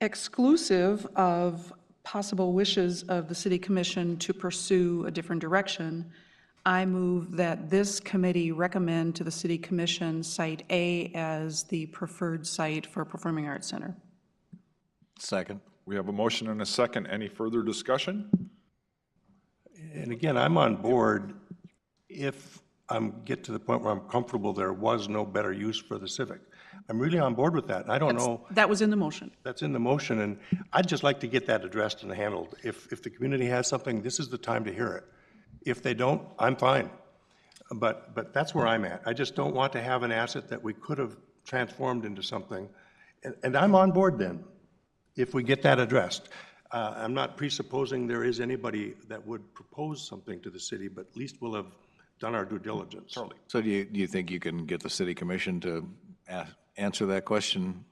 exclusive of possible wishes of the city commission to pursue a different direction. I move that this committee recommend to the city commission Site A as the preferred site for a performing arts center. Second. We have a motion and a second. Any further discussion? And again, I'm on board if get to the point where I'm comfortable there was no better use for the Civic. I'm really on board with that. And I don't know. That was in the motion. That's in the motion, and I'd just like to get that addressed and handled. If the community has something, this is the time to hear it. If they don't, I'm fine. But that's where I'm at. I just don't want to have an asset that we could have transformed into something. And I'm on board then, if we get that addressed. I'm not presupposing there is anybody that would propose something to the city, but at least we'll have done our due diligence. So do you think you can get the city commission to answer that question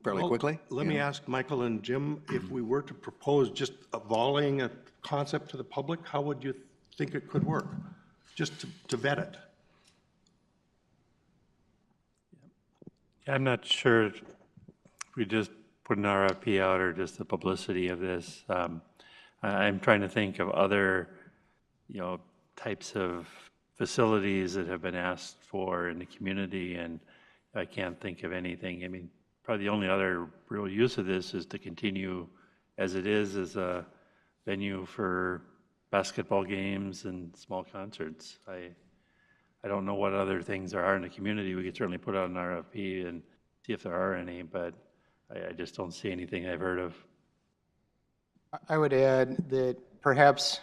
fairly quickly? Let me ask Michael and Jim, if we were to propose just volleying a concept to the public, how would you think it could work? Just to vet it. I'm not sure if we just put an RFP out or just the publicity of this. I'm trying to think of other, types of facilities that have been asked for in the community, and I can't think of anything. I mean, probably the only other real use of this is to continue as it is as a venue for basketball games and small concerts. I don't know what other things there are in the community. We could certainly put out an RFP and see if there are any, but I just don't see anything I've heard of. I would add that perhaps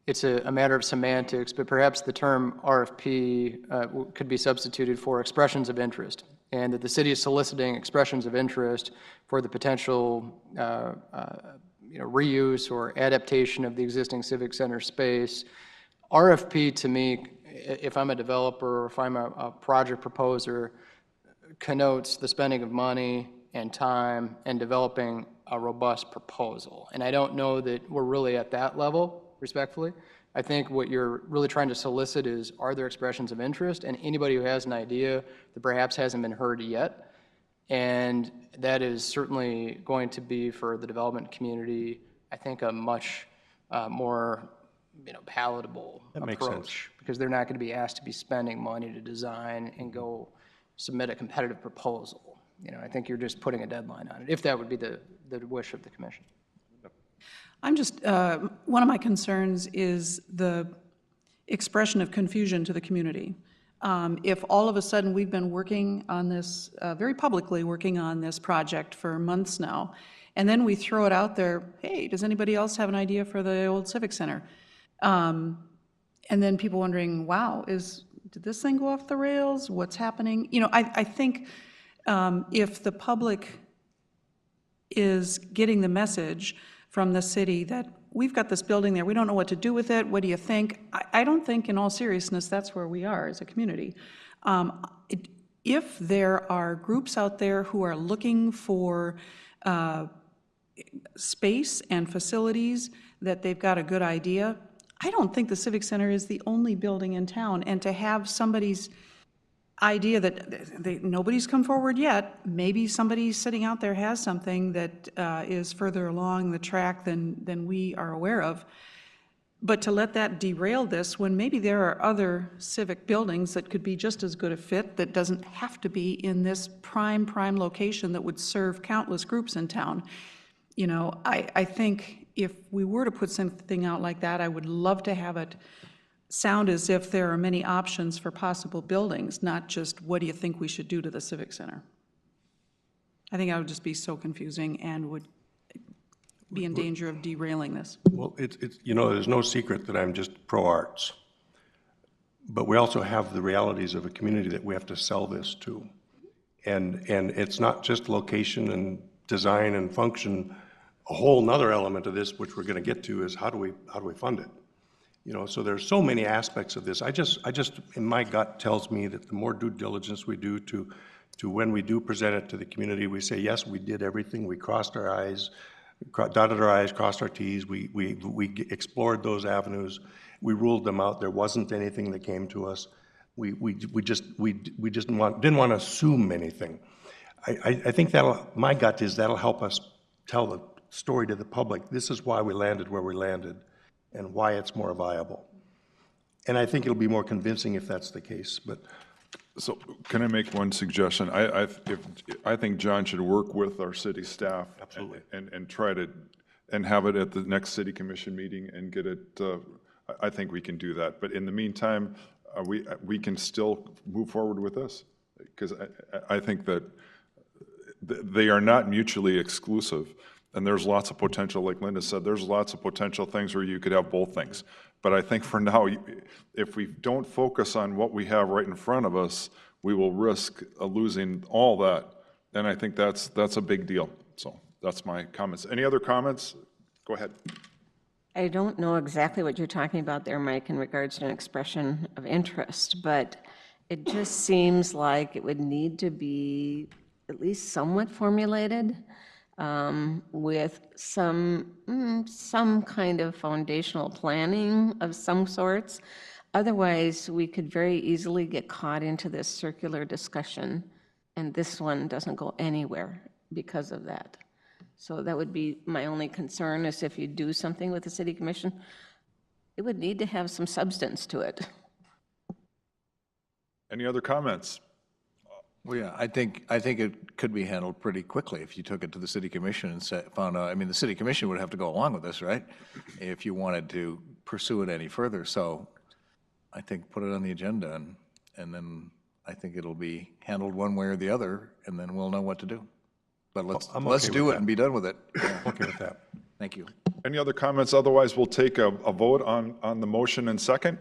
it's a matter of semantics, but perhaps the term RFP could be substituted for expressions of interest, and that the city is soliciting expressions of interest for the potential reuse or adaptation of the existing civic center space. RFP, to me, if I'm a developer or if I'm a project proposer, connotes the spending of money and time and developing a robust proposal. And I don't know that we're really at that level, respectfully. I think what you're really trying to solicit is, are there expressions of interest? And anybody who has an idea that perhaps hasn't been heard yet. And that is certainly going to be, for the development community, I think, a much more palatable approach, because they're not going to be asked to be spending money to design and go submit a competitive proposal. I think you're just putting a deadline on it, if that would be the wish of the commission. I'm just, one of my concerns is the expression of confusion to the community. If all of a sudden we've been working on this, very publicly working on this project for months now, and then we throw it out there, hey, does anybody else have an idea for the old Civic Center? And then people wondering, wow, did this thing go off the rails? What's happening? I think if the public is getting the message from the city that we've got this building there, we don't know what to do with it, what do you think? I don't think, in all seriousness, that's where we are as a community. If there are groups out there who are looking for space and facilities, that they've got a good idea. I don't think the Civic Center is the only building in town, and to have somebody's idea that nobody's come forward yet, maybe somebody sitting out there has something that is further along the track than we are aware of. But to let that derail this, when maybe there are other civic buildings that could be just as good a fit, that doesn't have to be in this prime location that would serve countless groups in town. You know, I think if we were to put something out like that, I would love to have it sound as if there are many options for possible buildings, not just what do you think we should do to the Civic Center. I think I would just be so confusing and would be in danger of derailing this. Well, it's, you know, there's no secret that I'm just pro-arts. But we also have the realities of a community that we have to sell this to. And it's not just location and design and function. A whole nother element of this, which we're going to get to, is how do we fund it? You know, so there's so many aspects of this. I just, in my gut tells me that the more due diligence we do to when we do present it to the community, we say, yes, we did everything. We crossed our I's, dotted our I's, crossed our T's. We explored those avenues. We ruled them out. There wasn't anything that came to us. We just didn't want to assume anything. I think my gut is that'll help us tell the story to the public. This is why we landed where we landed and why it's more viable. And I think it'll be more convincing if that's the case, but. So can I make one suggestion? I think John should work with our city staff. Absolutely. And try to, and have it at the next city commission meeting and get it, I think we can do that. But in the meantime, we can still move forward with this. Because I think that they are not mutually exclusive. And there's lots of potential, like Linda said, there's lots of potential things where you could have both things. But I think for now, if we don't focus on what we have right in front of us, we will risk losing all that. And I think that's a big deal. So that's my comments. Any other comments? Go ahead. I don't know exactly what you're talking about there, Mike, in regards to an expression of interest, but it just seems like it would need to be at least somewhat formulated. With some kind of foundational planning of some sorts. Otherwise, we could very easily get caught into this circular discussion, and this one doesn't go anywhere because of that. So that would be my only concern, is if you do something with the city commission, it would need to have some substance to it. Any other comments? Well, yeah, I think it could be handled pretty quickly if you took it to the city commission and found out, I mean, the city commission would have to go along with this, right? If you wanted to pursue it any further. So I think put it on the agenda and then I think it'll be handled one way or the other, and then we'll know what to do. But let's do it and be done with it. Okay with that. Thank you. Any other comments? Otherwise, we'll take a vote on the motion and second.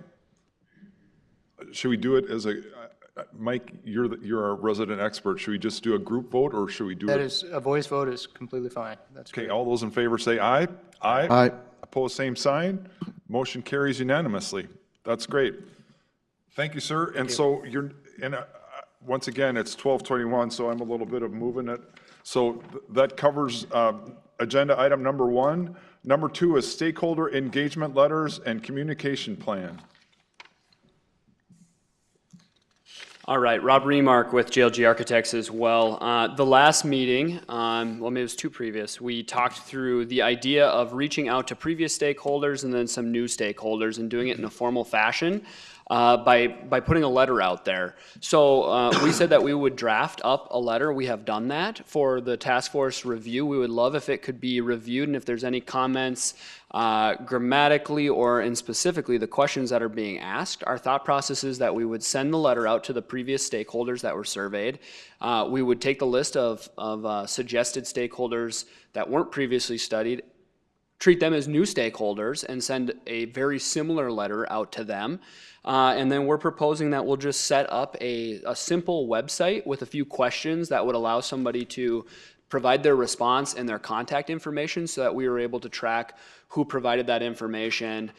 Should we do it as a, Mike, you're our resident expert. Should we just do a group vote, or should we do That it? is, a voice vote is completely fine. That's Okay, great. all those in favor say aye. Aye. Aye. Opposed, same sign. Motion carries unanimously. That's great. Thank you, sir. And so you're, and once again, it's 12:21, so I'm a little bit of moving it. So that covers agenda item number 1. Number 2 is stakeholder engagement letters and communication plan. All right, Rob Remark with JLG Architects as well. The last meeting, well, maybe it was 2 previous, we talked through the idea of reaching out to previous stakeholders and then some new stakeholders and doing it in a formal fashion by putting a letter out there. So we said that we would draft up a letter. We have done that for the task force review. We would love if it could be reviewed, and if there's any comments grammatically or in specifically the questions that are being asked. Our thought process is that we would send the letter out to the previous stakeholders that were surveyed. We would take the list of suggested stakeholders that weren't previously studied, treat them as new stakeholders, and send a very similar letter out to them. And then we're proposing that we'll just set up a simple website with a few questions that would allow somebody to provide their response and their contact information so that we were able to track who provided that information,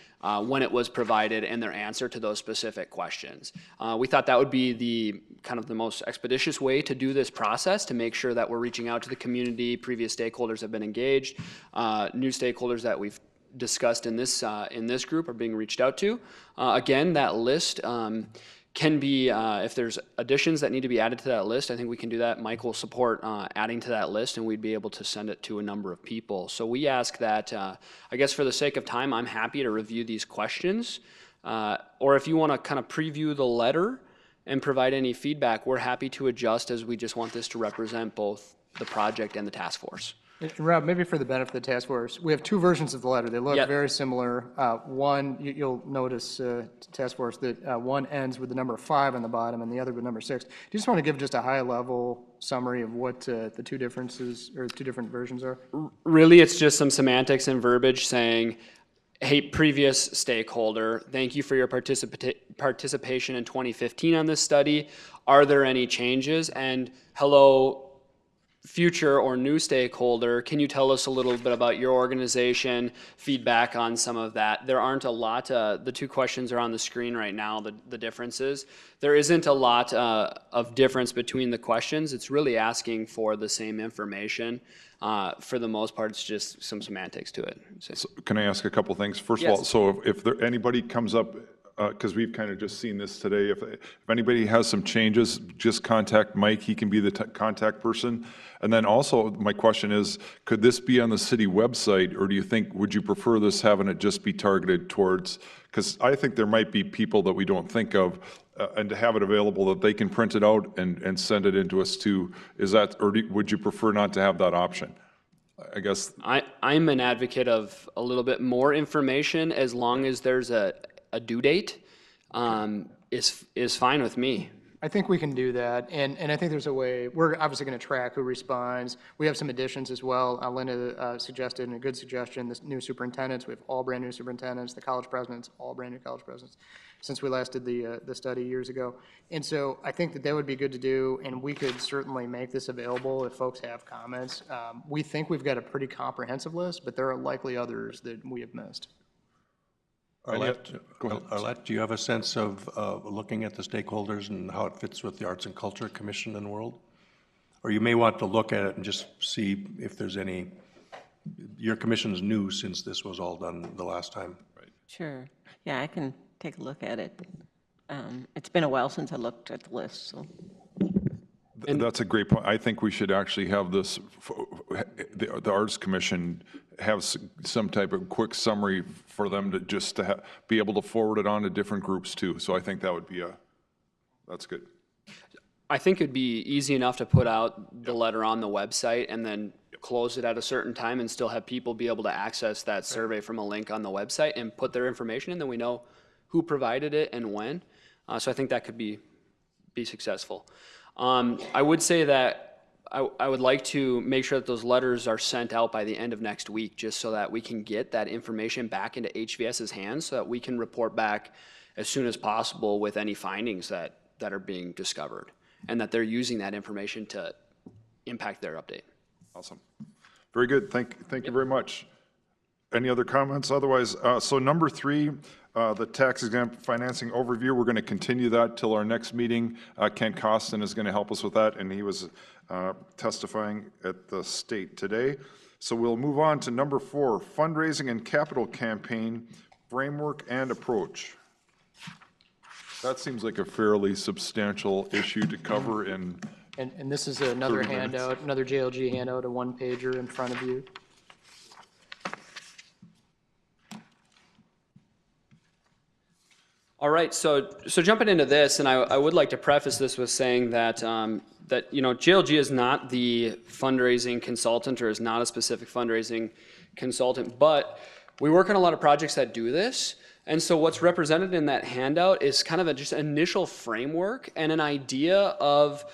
when it was provided, and their answer to those specific questions. We thought that would be the kind of the most expeditious way to do this process, to make sure that we're reaching out to the community, previous stakeholders have been engaged, new stakeholders that we've discussed in this group are being reached out to. Again, that list can be, if there's additions that need to be added to that list, I think we can do that. Mike will support adding to that list, and we'd be able to send it to a number of people. So we ask that, I guess for the sake of time, I'm happy to review these questions. Or if you want to kind of preview the letter and provide any feedback, we're happy to adjust, as we just want this to represent both the project and the task force. And Rob, maybe for the benefit of the task force, we have two versions of the letter. They look Yep. very similar. One, you'll notice, task force, that one ends with the number 5 on the bottom and the other with number 6. Do you just want to give just a high-level summary of what the two differences, or two different versions are? Really, it's just some semantics and verbiage saying, hey, previous stakeholder, thank you for your participation in 2015 on this study. Are there any changes? And hello, future or new stakeholder, can you tell us a little bit about your organization, feedback on some of that? There aren't a lot, the two questions are on the screen right now, the differences. There isn't a lot of difference between the questions. It's really asking for the same information. For the most part, it's just some semantics to it. So can I ask a couple things? First of all, Yes. so if there, anybody comes up, because we've kind of just seen this today, if anybody has some changes, just contact Mike, he can be the contact person. And then also, my question is, could this be on the city website, or do you think, would you prefer this having it just be targeted towards, because I think there might be people that we don't think of, and to have it available that they can print it out and send it into us too, is that, or would you prefer not to have that option? I guess. I'm an advocate of a little bit more information, as long as there's a due date, is fine with me. I think we can do that, and I think there's a way. We're obviously going to track who responds. We have some additions as well. Linda suggested, and a good suggestion, the new superintendents. We have all brand new superintendents. The college presidents, all brand new college presidents, since we last did the study years ago. And so I think that would be good to do, and we could certainly make this available if folks have comments. We think we've got a pretty comprehensive list, but there are likely others that we have missed. Arlette, do you have a sense of looking at the stakeholders and how it fits with the Arts and Culture Commission and World? Or you may want to look at it and just see if there's any, your commission's new since this was all done the last time. Right. Sure. Yeah, I can take a look at it. It's been a while since I looked at the list, so. That's a great point. I think we should actually have this, the Arts Commission have some type of quick summary for them to just to be able to forward it on to different groups too. So I think that would be that's good. I think it'd be easy enough to put out the letter on the website and then close it at a certain time and still have people be able to access that survey from a link on the website and put their information in, then we know who provided it and when. So I think that could be successful. I would say that I would like to make sure that those letters are sent out by the end of next week, just so that we can get that information back into HVS's hands, so that we can report back as soon as possible with any findings that are being discovered, and that they're using that information to impact their update. Awesome. Very good. Thank you very much. Any other comments? Otherwise, so number 3, the tax exempt financing overview, we're going to continue that till our next meeting. Ken Costin is going to help us with that, and he was testifying at the state today. So we'll move on to number 4, fundraising and capital campaign framework and approach. That seems like a fairly substantial issue to cover in. And this is another 30 minutes. handout, another JLG handout, a one-pager in front of you. All right, so jumping into this, and I would like to preface this with saying that that JLG is not the fundraising consultant, or is not a specific fundraising consultant, but we work on a lot of projects that do this. And so what's represented in that handout is kind of just initial framework and an idea of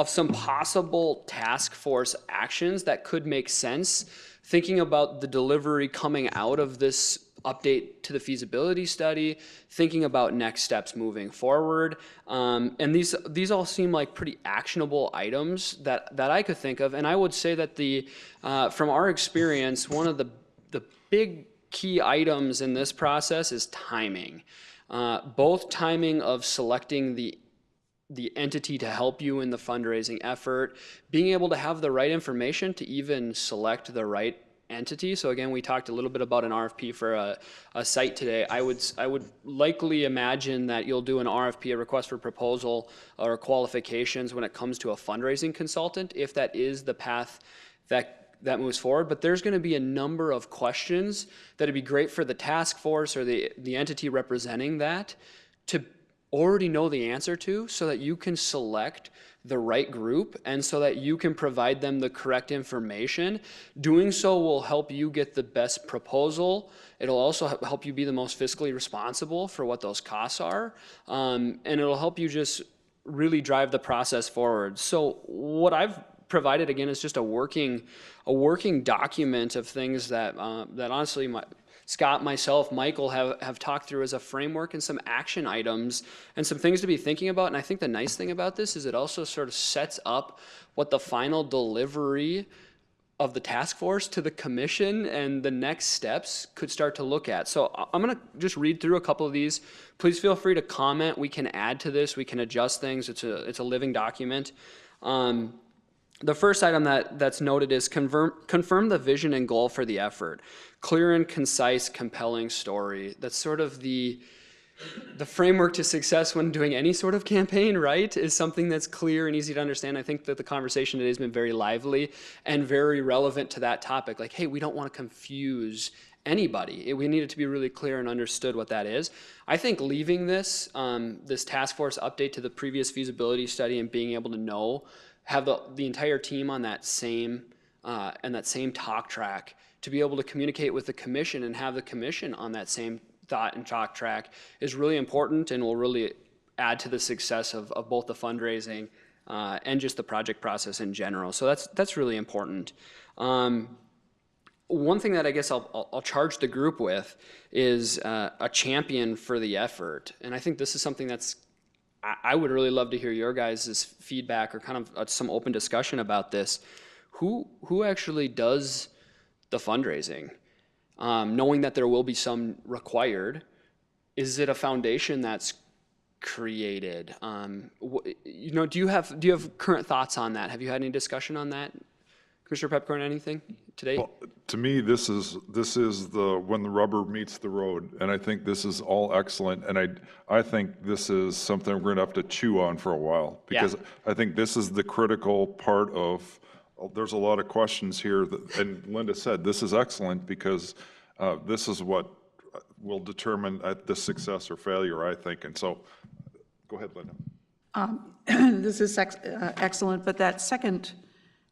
some possible task force actions that could make sense, thinking about the delivery coming out of this update to the feasibility study, thinking about next steps moving forward. And these all seem like pretty actionable items that I could think of. And I would say that from our experience, one of the big key items in this process is timing. Both timing of selecting the entity to help you in the fundraising effort, being able to have the right information to even select the right entity. So again, we talked a little bit about an RFP for a site today. I would likely imagine that you'll do an RFP, a request for proposal, or qualifications when it comes to a fundraising consultant, if that is the path that moves forward. But there's going to be a number of questions that would be great for the task force or the entity representing that to already know the answer to, so that you can select the right group and so that you can provide them the correct information. Doing so will help you get the best proposal. It'll also help you be the most fiscally responsible for what those costs are. And it'll help you just really drive the process forward. So what I've provided, again, is just a working document of things that honestly Scott, myself, Michael have talked through as a framework, and some action items and some things to be thinking about. And I think the nice thing about this is it also sort of sets up what the final delivery of the task force to the commission and the next steps could start to look at. So I'm going to just read through a couple of these. Please feel free to comment. We can add to this. We can adjust things. It's a living document. The first item that's noted is confirm the vision and goal for the effort. Clear and concise, compelling story. That's sort of the framework to success when doing any sort of campaign, right? Is something that's clear and easy to understand. I think that the conversation today has been very lively and very relevant to that topic. Like, hey, we don't want to confuse anybody. We need it to be really clear and understood what that is. I think leaving this task force update to the previous feasibility study and being able to have the entire team on that same talk track to be able to communicate with the commission and have the commission on that same thought and talk track is really important, and will really add to the success of both the fundraising and just the project process in general. So that's really important. One thing that I guess I'll charge the group with is a champion for the effort. And I think this is something I would really love to hear your guys' feedback or kind of some open discussion about this. Who actually does the fundraising? Knowing that there will be some required, is it a foundation that's created? Do you have current thoughts on that? Have you had any discussion on that? Commissioner Pepcorn, anything today? Well, to me, this is when the rubber meets the road, and I think this is all excellent, and I think this is something we're going to have to chew on for a while, because I think this is the critical part of. There's a lot of questions here, and Linda said this is excellent because this is what will determine the success or failure, I think. And so, go ahead, Linda. This is excellent, but that second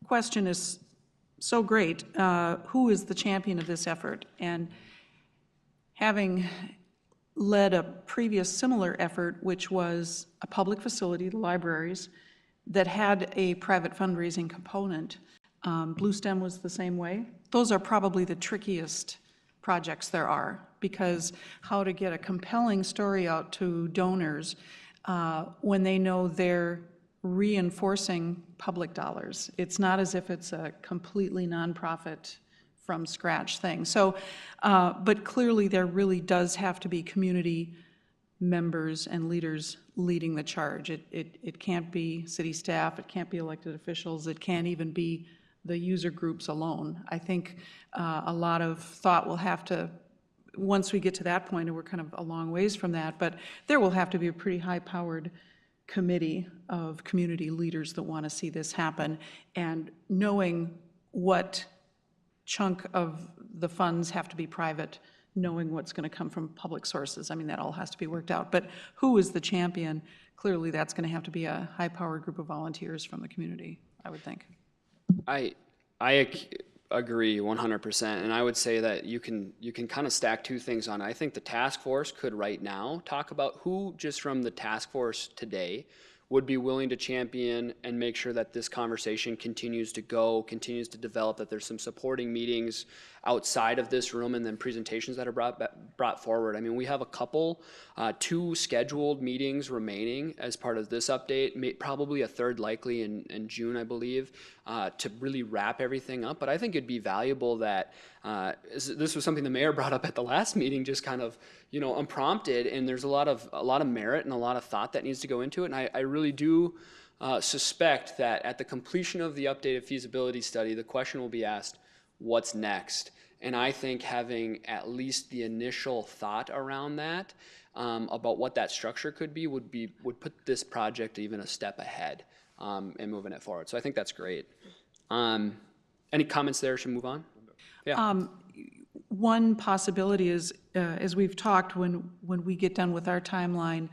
question is so great. Who is the champion of this effort? And having led a previous similar effort, which was a public facility, the libraries, that had a private fundraising component. Blue Stem was the same way. Those are probably the trickiest projects there are, because how to get a compelling story out to donors when they know they're reinforcing public dollars. It's not as if it's a completely nonprofit from scratch thing. So, but clearly there really does have to be community members and leaders leading the charge. It can't be city staff, it can't be elected officials, it can't even be the user groups alone. I think a lot of thought will have to, once we get to that point, and we're kind of a long ways from that, but there will have to be a pretty high-powered committee of community leaders that want to see this happen, and knowing what chunk of the funds have to be private, knowing what's going to come from public sources. I mean, that all has to be worked out. But who is the champion? Clearly, that's going to have to be a high-powered group of volunteers from the community, I would think. I agree 100%, and I would say that you can kind of stack two things on it. I think the task force could right now talk about who, just from the task force today, would be willing to champion and make sure that this conversation continues to develop, that there's some supporting meetings outside of this room and then presentations that are brought forward. I mean, we have a couple, 2 scheduled meetings remaining as part of this update, probably a third likely in June, I believe, to really wrap everything up. But I think it'd be valuable that, this was something the mayor brought up at the last meeting, just kind of, unprompted, and there's a lot of merit and a lot of thought that needs to go into it. And I really do suspect that at the completion of the updated feasibility study, the question will be asked, what's next? And I think having at least the initial thought around that, about what that structure could be, would put this project even a step ahead in moving it forward. So I think that's great. Any comments there? Should we move on? Yeah. One possibility is, as we've talked, when we get done with our timeline,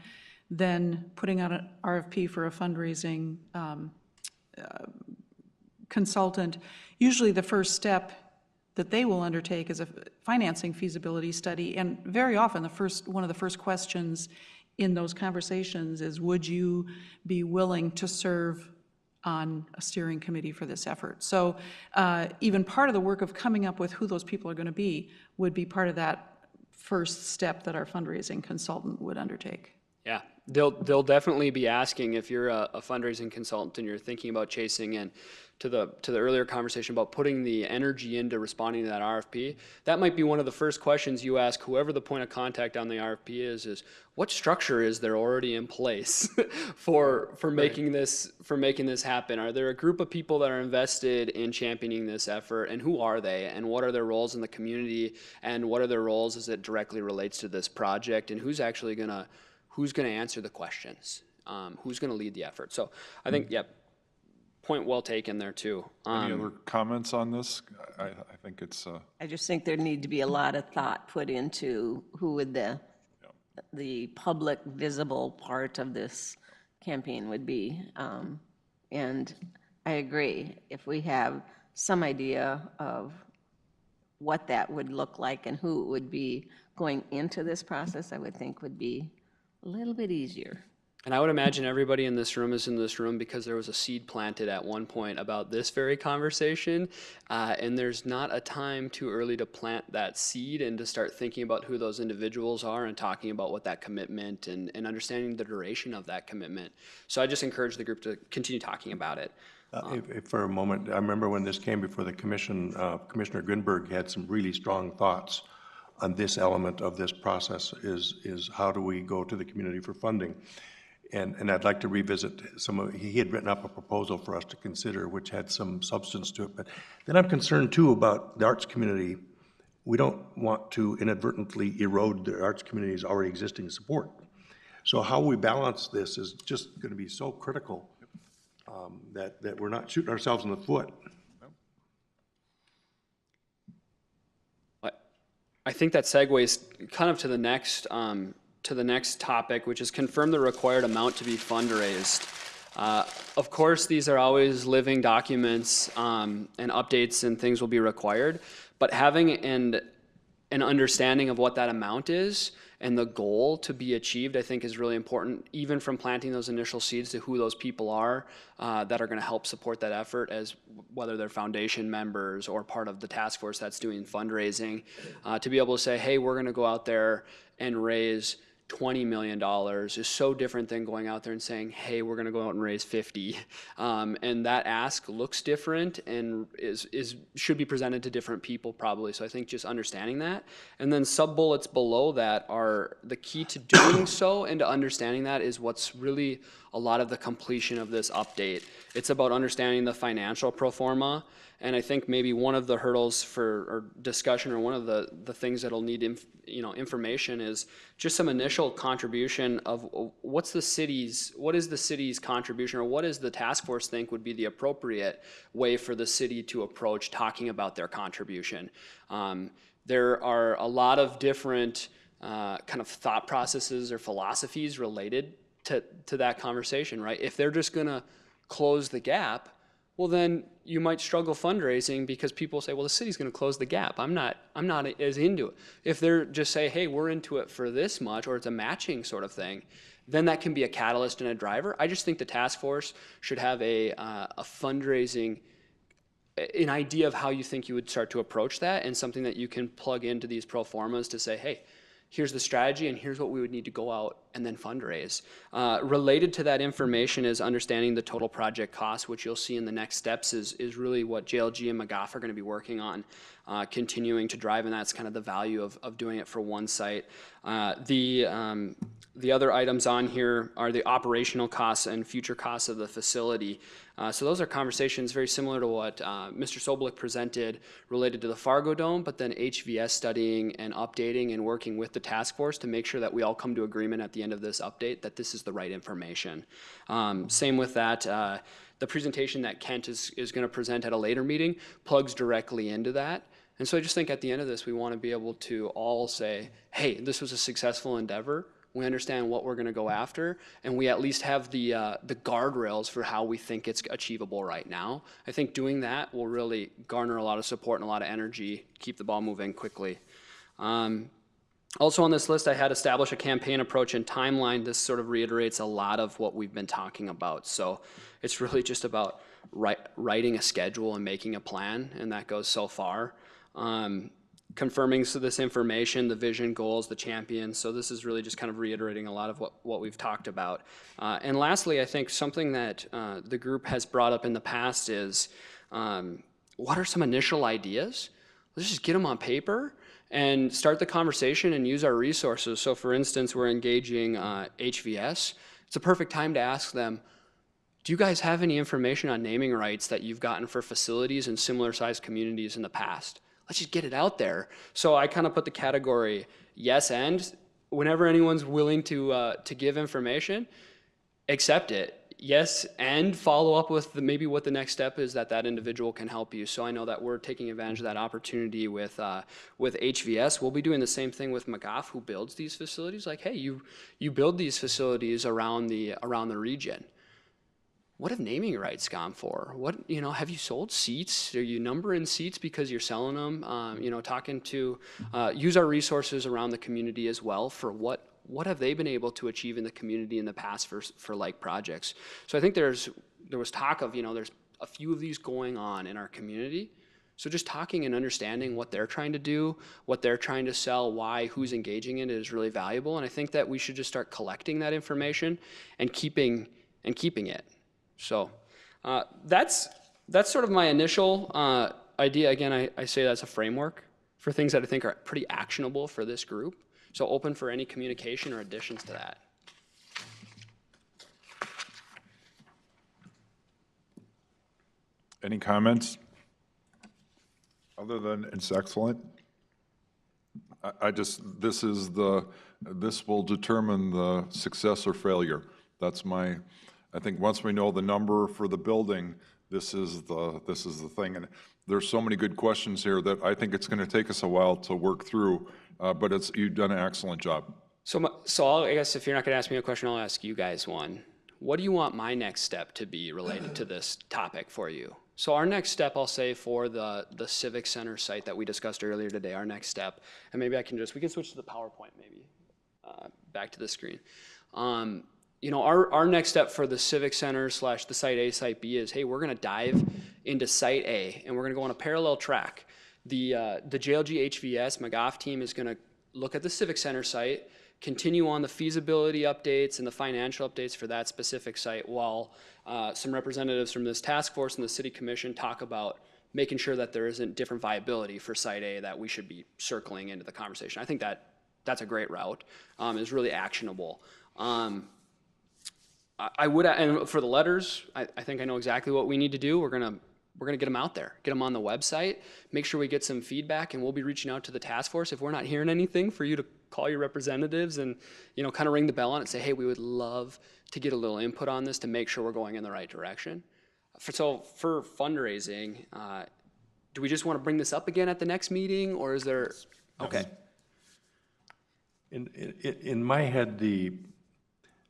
then putting out an RFP for a fundraising consultant. Usually the first step that they will undertake is a financing feasibility study, and very often one of the first questions in those conversations is, would you be willing to serve on a steering committee for this effort? So even part of the work of coming up with who those people are going to be would be part of that first step that our fundraising consultant would undertake. Yeah, they'll definitely be asking if you're a fundraising consultant and you're thinking about chasing in to the earlier conversation about putting the energy into responding to that RFP. That might be one of the first questions you ask whoever the point of contact on the RFP is what structure is there already in place for making this happen? Are there a group of people that are invested in championing this effort, and who are they, and what are their roles in the community, and what are their roles as it directly relates to this project, and who's going to answer the questions? Who's going to lead the effort? So I think, point well taken there too. Any other comments on this? I think it's, I just think there need to be a lot of thought put into who would the public visible part of this campaign would be. And I agree, if we have some idea of what that would look like and who would be going into this process, I would think would be a little bit easier. And I would imagine everybody in this room is in this room because there was a seed planted at one point about this very conversation, and there's not a time too early to plant that seed and to start thinking about who those individuals are and talking about what that commitment and understanding the duration of that commitment. So I just encourage the group to continue talking about it. If for a moment, I remember when this came before the commission, Commissioner Gunberg had some really strong thoughts on this element of this process, is how do we go to the community for funding? And I'd like to revisit he had written up a proposal for us to consider, which had some substance to it. But then I'm concerned too about the arts community. We don't want to inadvertently erode the arts community's already existing support. So how we balance this is just going to be so critical, that we're not shooting ourselves in the foot. I think that segues kind of to the next topic, which is confirm the required amount to be fundraised. Of course, these are always living documents, and updates and things will be required, but having an understanding of what that amount is and the goal to be achieved, I think, is really important, even from planting those initial seeds to who those people are that are going to help support that effort, as whether they're foundation members or part of the task force that's doing fundraising, to be able to say, hey, we're going to go out there and raise $20 million is so different than going out there and saying, hey, we're going to go out and raise 50. And that ask looks different and should be presented to different people probably. So I think just understanding that. And then sub-bullets below that are the key to doing so, and to understanding that is what's really a lot of the completion of this update. It's about understanding the financial pro forma. And I think maybe one of the hurdles for discussion, or one of the things that'll need information, is just some initial contribution of what is the city's contribution, or what does the task force think would be the appropriate way for the city to approach talking about their contribution. There are a lot of different kind of thought processes or philosophies related to that conversation, right? If they're just gonna close the gap, well, then you might struggle fundraising, because people say, well, the city's going to close the gap. I'm not as into it. If they're just say, hey, we're into it for this much, or it's a matching sort of thing, then that can be a catalyst and a driver. I just think the task force should have a fundraising an idea of how you think you would start to approach that, and something that you can plug into these pro formas to say, hey, here's the strategy and here's what we would need to go out and then fundraise. Related to that information is understanding the total project cost, which you'll see in the next steps is really what JLG and McGough are going to be working on, continuing to drive, and that's kind of the value of doing it for one site. The other items on here are the operational costs and future costs of the facility. So those are conversations very similar to what Mr. Sobolik presented related to the Fargo Dome, but then HVS studying and updating and working with the task force to make sure that we all come to agreement at the end of this update that this is the right information. Same with that. The presentation that Kent is going to present at a later meeting plugs directly into that. And so I just think at the end of this, we want to be able to all say, hey, this was a successful endeavor. We understand what we're going to go after, and we at least have the guardrails for how we think it's achievable right now. I think doing that will really garner a lot of support and a lot of energy, keep the ball moving quickly. Also on this list, I had established a campaign approach and timeline. This sort of reiterates a lot of what we've been talking about. So it's really just about writing a schedule and making a plan, and that goes so far. Confirming this information, the vision, goals, the champions. So this is really just kind of reiterating a lot of what we've talked about. And lastly, I think something that the group has brought up in the past is, what are some initial ideas? Let's just get them on paper and start the conversation and use our resources. So for instance, we're engaging HVS. It's a perfect time to ask them, do you guys have any information on naming rights that you've gotten for facilities in similar sized communities in the past? Let's just get it out there. So I kind of put the category yes and. Whenever anyone's willing to give information, accept it. Yes, and follow up with maybe what the next step is that individual can help you. So I know that we're taking advantage of that opportunity with HVS. We'll be doing the same thing with McGough, who builds these facilities. Like, hey, you build these facilities around the region. What have naming rights gone for? What, have you sold seats? Are you numbering seats because you're selling them? Talking to, use our resources around the community as well for what have they been able to achieve in the community in the past for like projects. So I think there was talk of, there's a few of these going on in our community. So just talking and understanding what they're trying to do, what they're trying to sell, why, who's engaging in it is really valuable. And I think that we should just start collecting that information and keeping it. So that's sort of my initial idea. Again, I say that's a framework for things that I think are pretty actionable for this group. So open for any communication or additions to that. Any comments? Other than it's excellent? This will determine the success or failure. I think once we know the number for the building, this is the thing. And there's so many good questions here that I think it's going to take us a while to work through, but you've done an excellent job. So I guess if you're not going to ask me a question, I'll ask you guys one. What do you want my next step to be related to this topic for you? So our next step, I'll say, for the Civic Center site that we discussed earlier today, our next step, and maybe we can switch to the PowerPoint maybe, back to the screen. Our next step for the Civic Center / the Site A, Site B is, hey, we're going to dive into Site A, and we're going to go on a parallel track. The JLG HVS McGough team is going to look at the Civic Center site, continue on the feasibility updates and the financial updates for that specific site, while some representatives from this task force and the City Commission talk about making sure that there isn't different viability for Site A that we should be circling into the conversation. I think that's a great route. It's really actionable. I would, and for the letters, I think I know exactly what we need to do. We're gonna get them out there, get them on the website, make sure we get some feedback, and we'll be reaching out to the task force. If we're not hearing anything, for you to call your representatives and kind of ring the bell on it and say, hey, we would love to get a little input on this to make sure we're going in the right direction. So for fundraising, do we just want to bring this up again at the next meeting, or is there? Okay. In my head, the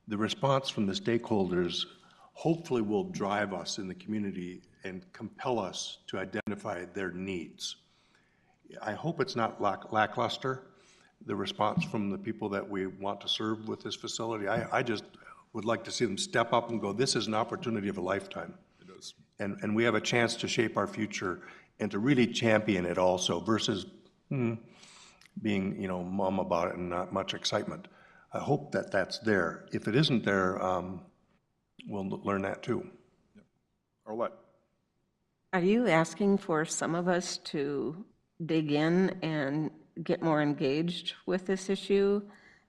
response from the stakeholders hopefully will drive us in the community and compel us to identify their needs. I hope it's not lackluster, the response from the people that we want to serve with this facility. I just would like to see them step up and go, this is an opportunity of a lifetime. And we have a chance to shape our future and to really champion it also versus being, mum about it and not much excitement. I hope that that's there. If it isn't there, we'll learn that too. Arlette? Are you asking for some of us to dig in and get more engaged with this issue?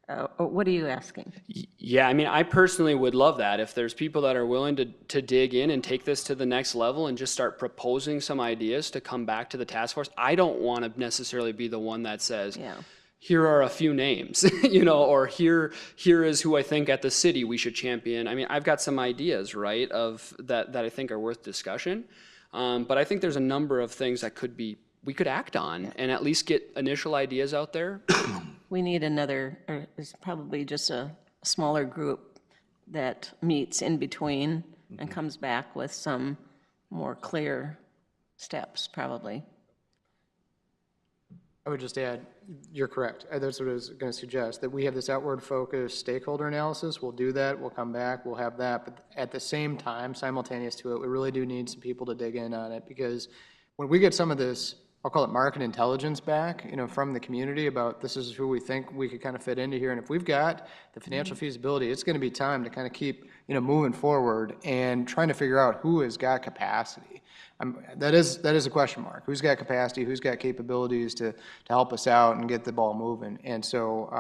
Or what are you asking? Yeah, I mean, I personally would love that. If there's people that are willing to dig in and take this to the next level and just start proposing some ideas to come back to the task force, I don't want to necessarily be the one that says, Yeah. here are a few names, or here is who I think at the city we should champion. I mean, I've got some ideas, right, of that I think are worth discussion. But I think there's a number of things that we could act on and at least get initial ideas out there. We need another, or it's probably just a smaller group that meets in between and comes back with some more clear steps, probably. I would just add, you're correct. That's what I was going to suggest, that we have this outward focused stakeholder analysis. We'll do that, we'll come back, we'll have that. But at the same time, simultaneous to it, we really do need some people to dig in on it, because when we get some of this, I'll call it market intelligence back, from the community about this is who we think we could kind of fit into here. And if we've got the financial feasibility, it's going to be time to kind of keep, moving forward and trying to figure out who has got capacity. That is a question mark. Who's got capacity? Who's got capabilities to help us out and get the ball moving? And so,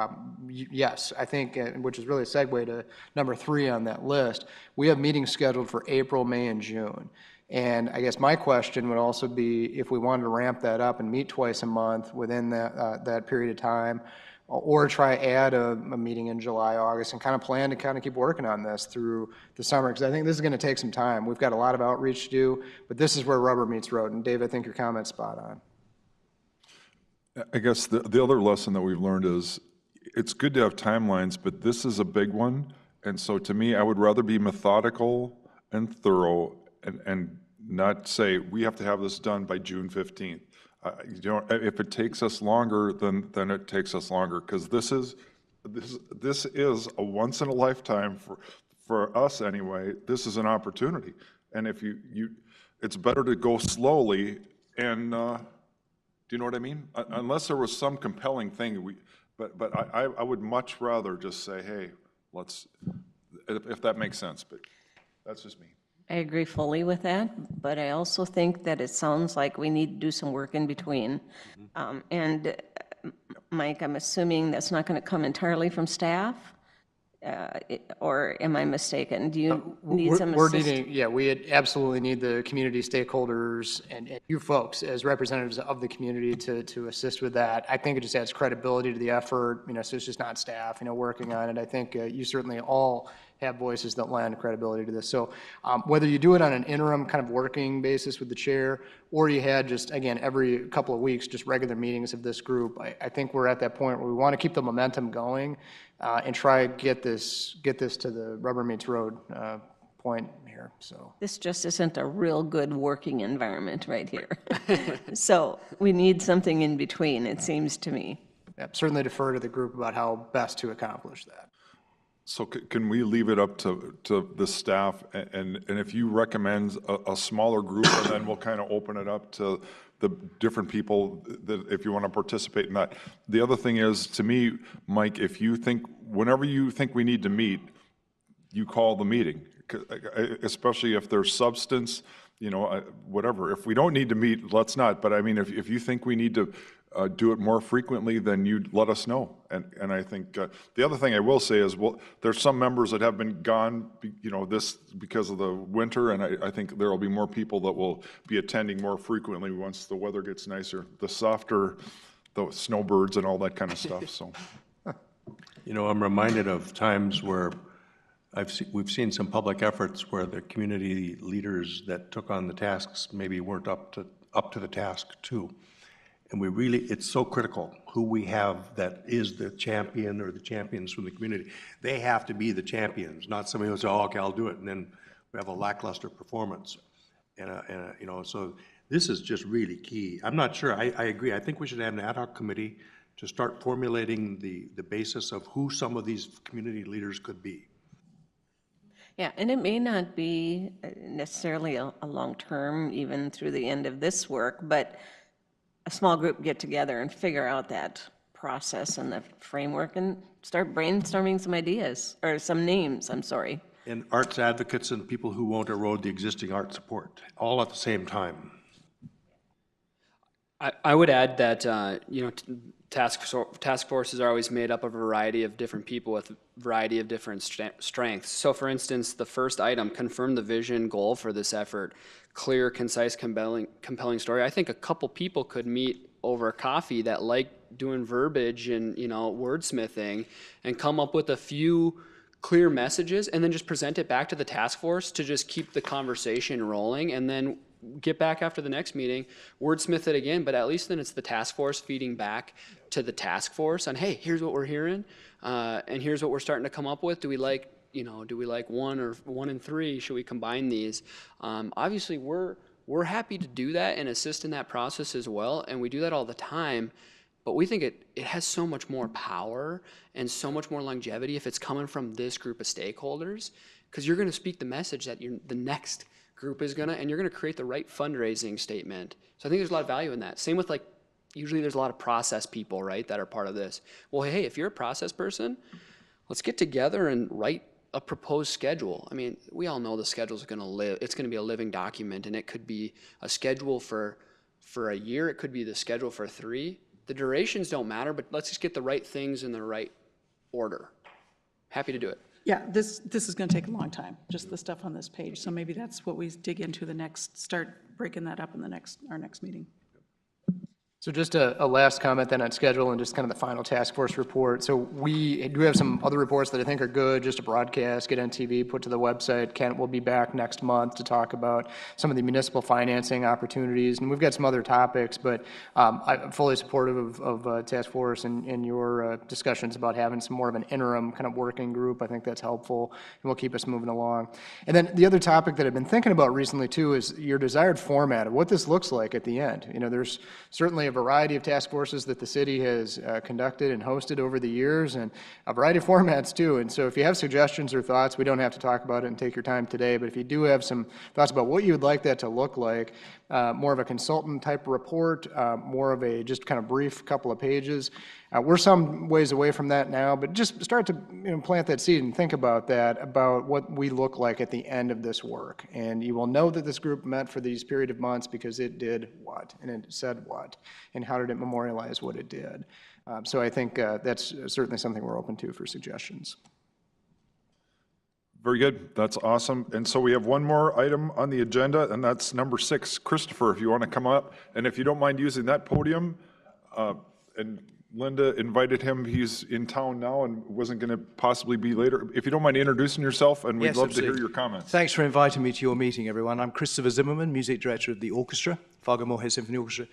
yes, I think, which is really a segue to number 3 on that list, we have meetings scheduled for April, May, and June. And I guess my question would also be if we wanted to ramp that up and meet twice a month within that period of time, or try add a meeting in July, August, and kind of plan to kind of keep working on this through the summer, because I think this is going to take some time. We've got a lot of outreach to do, but this is where rubber meets road. And Dave, I think your comment's spot on. I guess the other lesson that we've learned is it's good to have timelines, but this is a big one. And so to me, I would rather be methodical and thorough and not say, we have to have this done by June 15th. If it takes us longer, then it takes us longer, because this is a once in a lifetime for us anyway. This is an opportunity, and if it's better to go slowly. And do you know what I mean? Unless there was some compelling thing, but I would much rather just say, hey, let's, if that makes sense. But that's just me. I agree fully with that, but I also think that it sounds like we need to do some work in between. And Mike, I'm assuming that's not going to come entirely from staff, or am I mistaken? Do you need some assistance? We absolutely need the community stakeholders and you folks as representatives of the community to assist with that. I think it just adds credibility to the effort, so it's just not staff, working on it. I think you certainly all have voices that lend credibility to this. So whether you do it on an interim kind of working basis with the chair, or you had just, again, every couple of weeks, just regular meetings of this group, I think we're at that point where we want to keep the momentum going and try get this to the rubber meets road point here. So This just isn't a real good working environment right here. So we need something in between, it seems to me. certainly defer to the group about how best to accomplish that. So can we leave it up to the staff, and if you recommend a smaller group, and then we'll kind of open it up to the different people that, if you want to participate in that. The other thing is, to me, Mike, whenever you think we need to meet, you call the meeting, especially if there's substance, whatever. If we don't need to meet, let's not. But I mean, if you think we need to do it more frequently, then you let us know. And I think the other thing I will say is, there's some members that have been gone, because of the winter, and I think there will be more people that will be attending more frequently once the weather gets nicer, the softer, the snowbirds and all that kind of stuff. So, I'm reminded of times where we've seen some public efforts where the community leaders that took on the tasks maybe weren't up to the task too. And it's so critical who we have that is the champion or the champions from the community. They have to be the champions, not somebody who says, oh, okay, I'll do it. And then we have a lackluster performance. So this is just really key. I'm not sure, I agree. I think we should have an ad hoc committee to start formulating the basis of who some of these community leaders could be. Yeah, and it may not be necessarily a long term, even through the end of this work, but a small group get together and figure out that process and the framework and start brainstorming some ideas, or some names, I'm sorry. And arts advocates and people who won't erode the existing art support, all at the same time. I would add that, task forces are always made up of a variety of different people with a variety of different strengths. So for instance, the first item, confirm the vision goal for this effort, clear, concise, compelling story. I think a couple people could meet over coffee that like doing verbiage and, wordsmithing and come up with a few clear messages and then just present it back to the task force to just keep the conversation rolling, and then get back after the next meeting, wordsmith it again, but at least then it's the task force feeding back to the task force on, hey, here's what we're hearing, and here's what we're starting to come up with. Do we like one or 1 and 3? Should we combine these? Obviously, we're happy to do that and assist in that process as well, and we do that all the time. But we think it has so much more power and so much more longevity if it's coming from this group of stakeholders, because you're going to speak the message that the next group is going to, and you're going to create the right fundraising statement. So I think there's a lot of value in that. Same with usually there's a lot of process people, right, that are part of this. Well, hey, if you're a process person, let's get together and write a proposed schedule. I mean, we all know the schedule is going to live. It's going to be a living document, and it could be a schedule for a year. It could be the schedule for 3. The durations don't matter, but let's just get the right things in the right order. Happy to do it. Yeah, this is going to take a long time, just the stuff on this page. So maybe that's what we dig into start breaking that up in our next meeting. So just a last comment then on schedule and just kind of the final task force report. So we do have some other reports that I think are good, just a broadcast, get on TV, put to the website. Kent will be back next month to talk about some of the municipal financing opportunities. And we've got some other topics, but I'm fully supportive of task force and your discussions about having some more of an interim kind of working group. I think that's helpful and will keep us moving along. And then the other topic that I've been thinking about recently too is your desired format of what this looks like at the end. There's certainly a variety of task forces that the city has conducted and hosted over the years, and a variety of formats too. And so if you have suggestions or thoughts, we don't have to talk about it and take your time today, but if you do have some thoughts about what you would like that to look like, more of a consultant type report, more of a just kind of brief couple of pages. We're some ways away from that now, but just start to plant that seed and think about that, about what we look like at the end of this work. And you will know that this group met for these period of months because it did what, and it said what, and how did it memorialize what it did. So I think that's certainly something we're open to for suggestions. Very good. That's awesome. And so we have one more item on the agenda, and that's number 6. Christopher, if you want to come up, and if you don't mind using that podium, and Linda invited him. He's in town now and wasn't going to possibly be later. If you don't mind introducing yourself, and we'd love to hear your comments. Thanks for inviting me to your meeting, everyone. I'm Christopher Zimmerman, music director of the orchestra, Fargo-Moorhead Symphony Orchestra.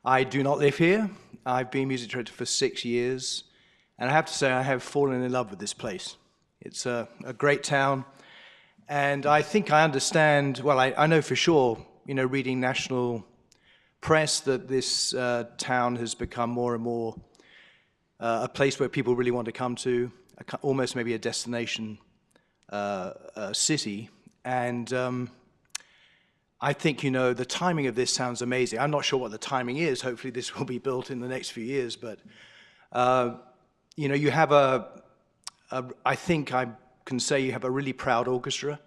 I do not live here. I've been music director for 6 years, and I have to say I have fallen in love with this place. It's a great town, and I think I understand, well, I know for sure, reading national press that this town has become more and more a place where people really want to come to, almost maybe a destination city. And I think, the timing of this sounds amazing. I'm not sure what the timing is. Hopefully this will be built in the next few years. But, you have I think I can say you have a really proud orchestra,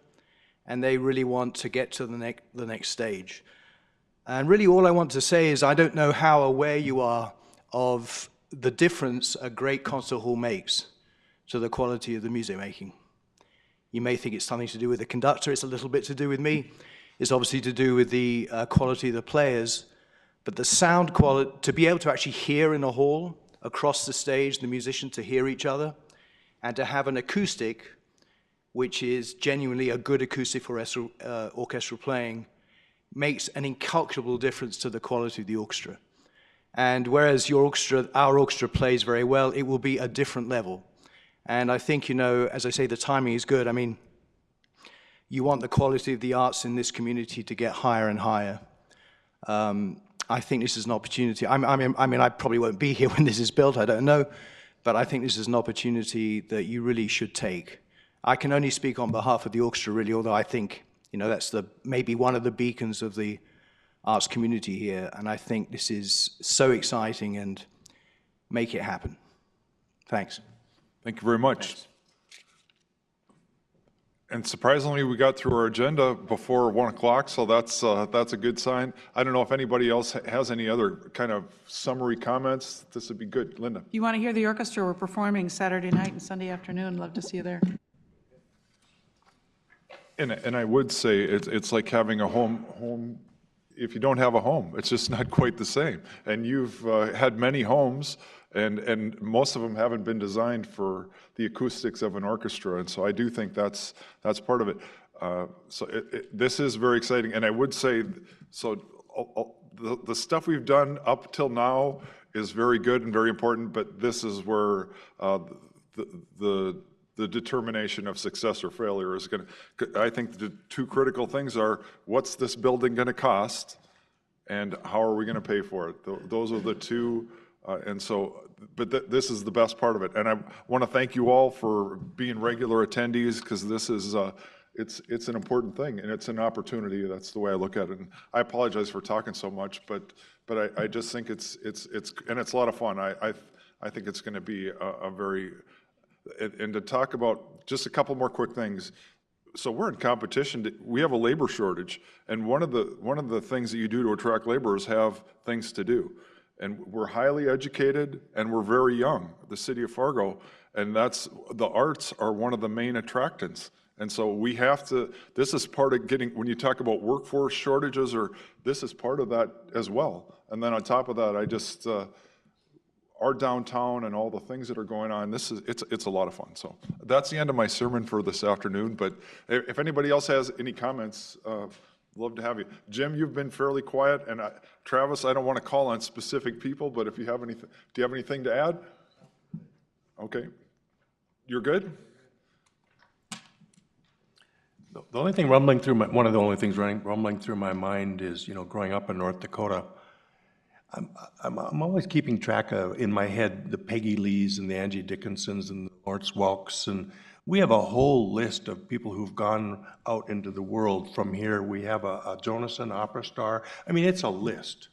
and they really want to get to the next stage. And really all I want to say is I don't know how aware you are of the difference a great concert hall makes to the quality of the music making. You may think it's something to do with the conductor. It's a little bit to do with me. It's obviously to do with the quality of the players. But the sound quality, to be able to actually hear in a hall, across the stage, the musicians to hear each other, and to have an acoustic, which is genuinely a good acoustic for orchestral playing, makes an incalculable difference to the quality of the orchestra. And whereas our orchestra plays very well, it will be a different level. And I think, as I say, the timing is good. I mean, you want the quality of the arts in this community to get higher and higher. I think this is an opportunity. I mean, I probably won't be here when this is built, I don't know, but I think this is an opportunity that you really should take. I can only speak on behalf of the orchestra, really, although I think, that's maybe one of the beacons of the arts community here, and I think this is so exciting, and make it happen. Thanks. Thank you very much. And surprisingly, we got through our agenda before 1 o'clock, so that's a good sign. I don't know if anybody else has any other kind of summary comments. This would be good. Linda? You want to hear the orchestra? We're performing Saturday night and Sunday afternoon. Love to see you there. And I would say it's like having a home. If you don't have a home, it's just not quite the same. And you've had many homes, and most of them haven't been designed for the acoustics of an orchestra. And so I do think that's part of it. This is very exciting. And I would say, the stuff we've done up till now is very good and very important. But this is where the determination of success or failure is going to, I think the two critical things are, what's this building going to cost, and how are we going to pay for it? Those are the two, this is the best part of it. And I want to thank you all for being regular attendees, because this is, it's an important thing, and it's an opportunity. That's the way I look at it. And I apologize for talking so much, but I just think it's a lot of fun. I think it's going to be a very, and to talk about just a couple more quick things. So we're in competition. We have a labor shortage, and one of the things that you do to attract labor is have things to do. And we're highly educated, and we're very young, the city of Fargo, and the arts are one of the main attractants. And so we have to, this is part of getting, when you talk about workforce shortages, this is part of that as well. And then on top of that, our downtown and all the things that are going on, it's a lot of fun. So that's the end of my sermon for this afternoon. But if anybody else has any comments, love to have you. Jim, you've been fairly quiet, and Travis, I don't want to call on specific people, but if you have anything, do you have anything to add? Okay, you're good. The only thing rumbling through one of the only things rumbling through my mind is, growing up in North Dakota, I'm always keeping track of, in my head, the Peggy Lees and the Angie Dickinsons and the Lawrence Welks, and we have a whole list of people who've gone out into the world from here. We have a Jonason opera star. I mean, it's a list.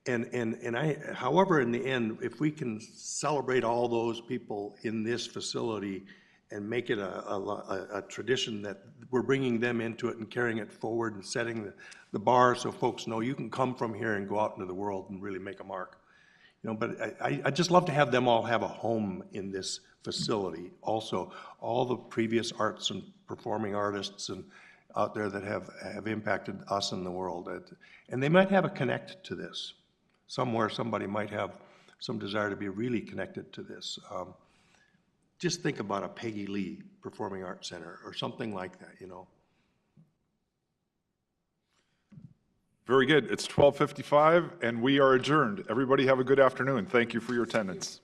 However, in the end, if we can celebrate all those people in this facility and make it a tradition that we're bringing them into it and carrying it forward and setting the bar so folks know you can come from here and go out into the world and really make a mark. But I just love to have them all have a home in this facility. Also, all the previous arts and performing artists and out there that have impacted us in the world. And they might have a connect to this. Somewhere somebody might have some desire to be really connected to this. Just think about a Peggy Lee Performing Arts Center or something like that, Very good. It's 12:55, and we are adjourned. Everybody have a good afternoon. Thank you for your attendance.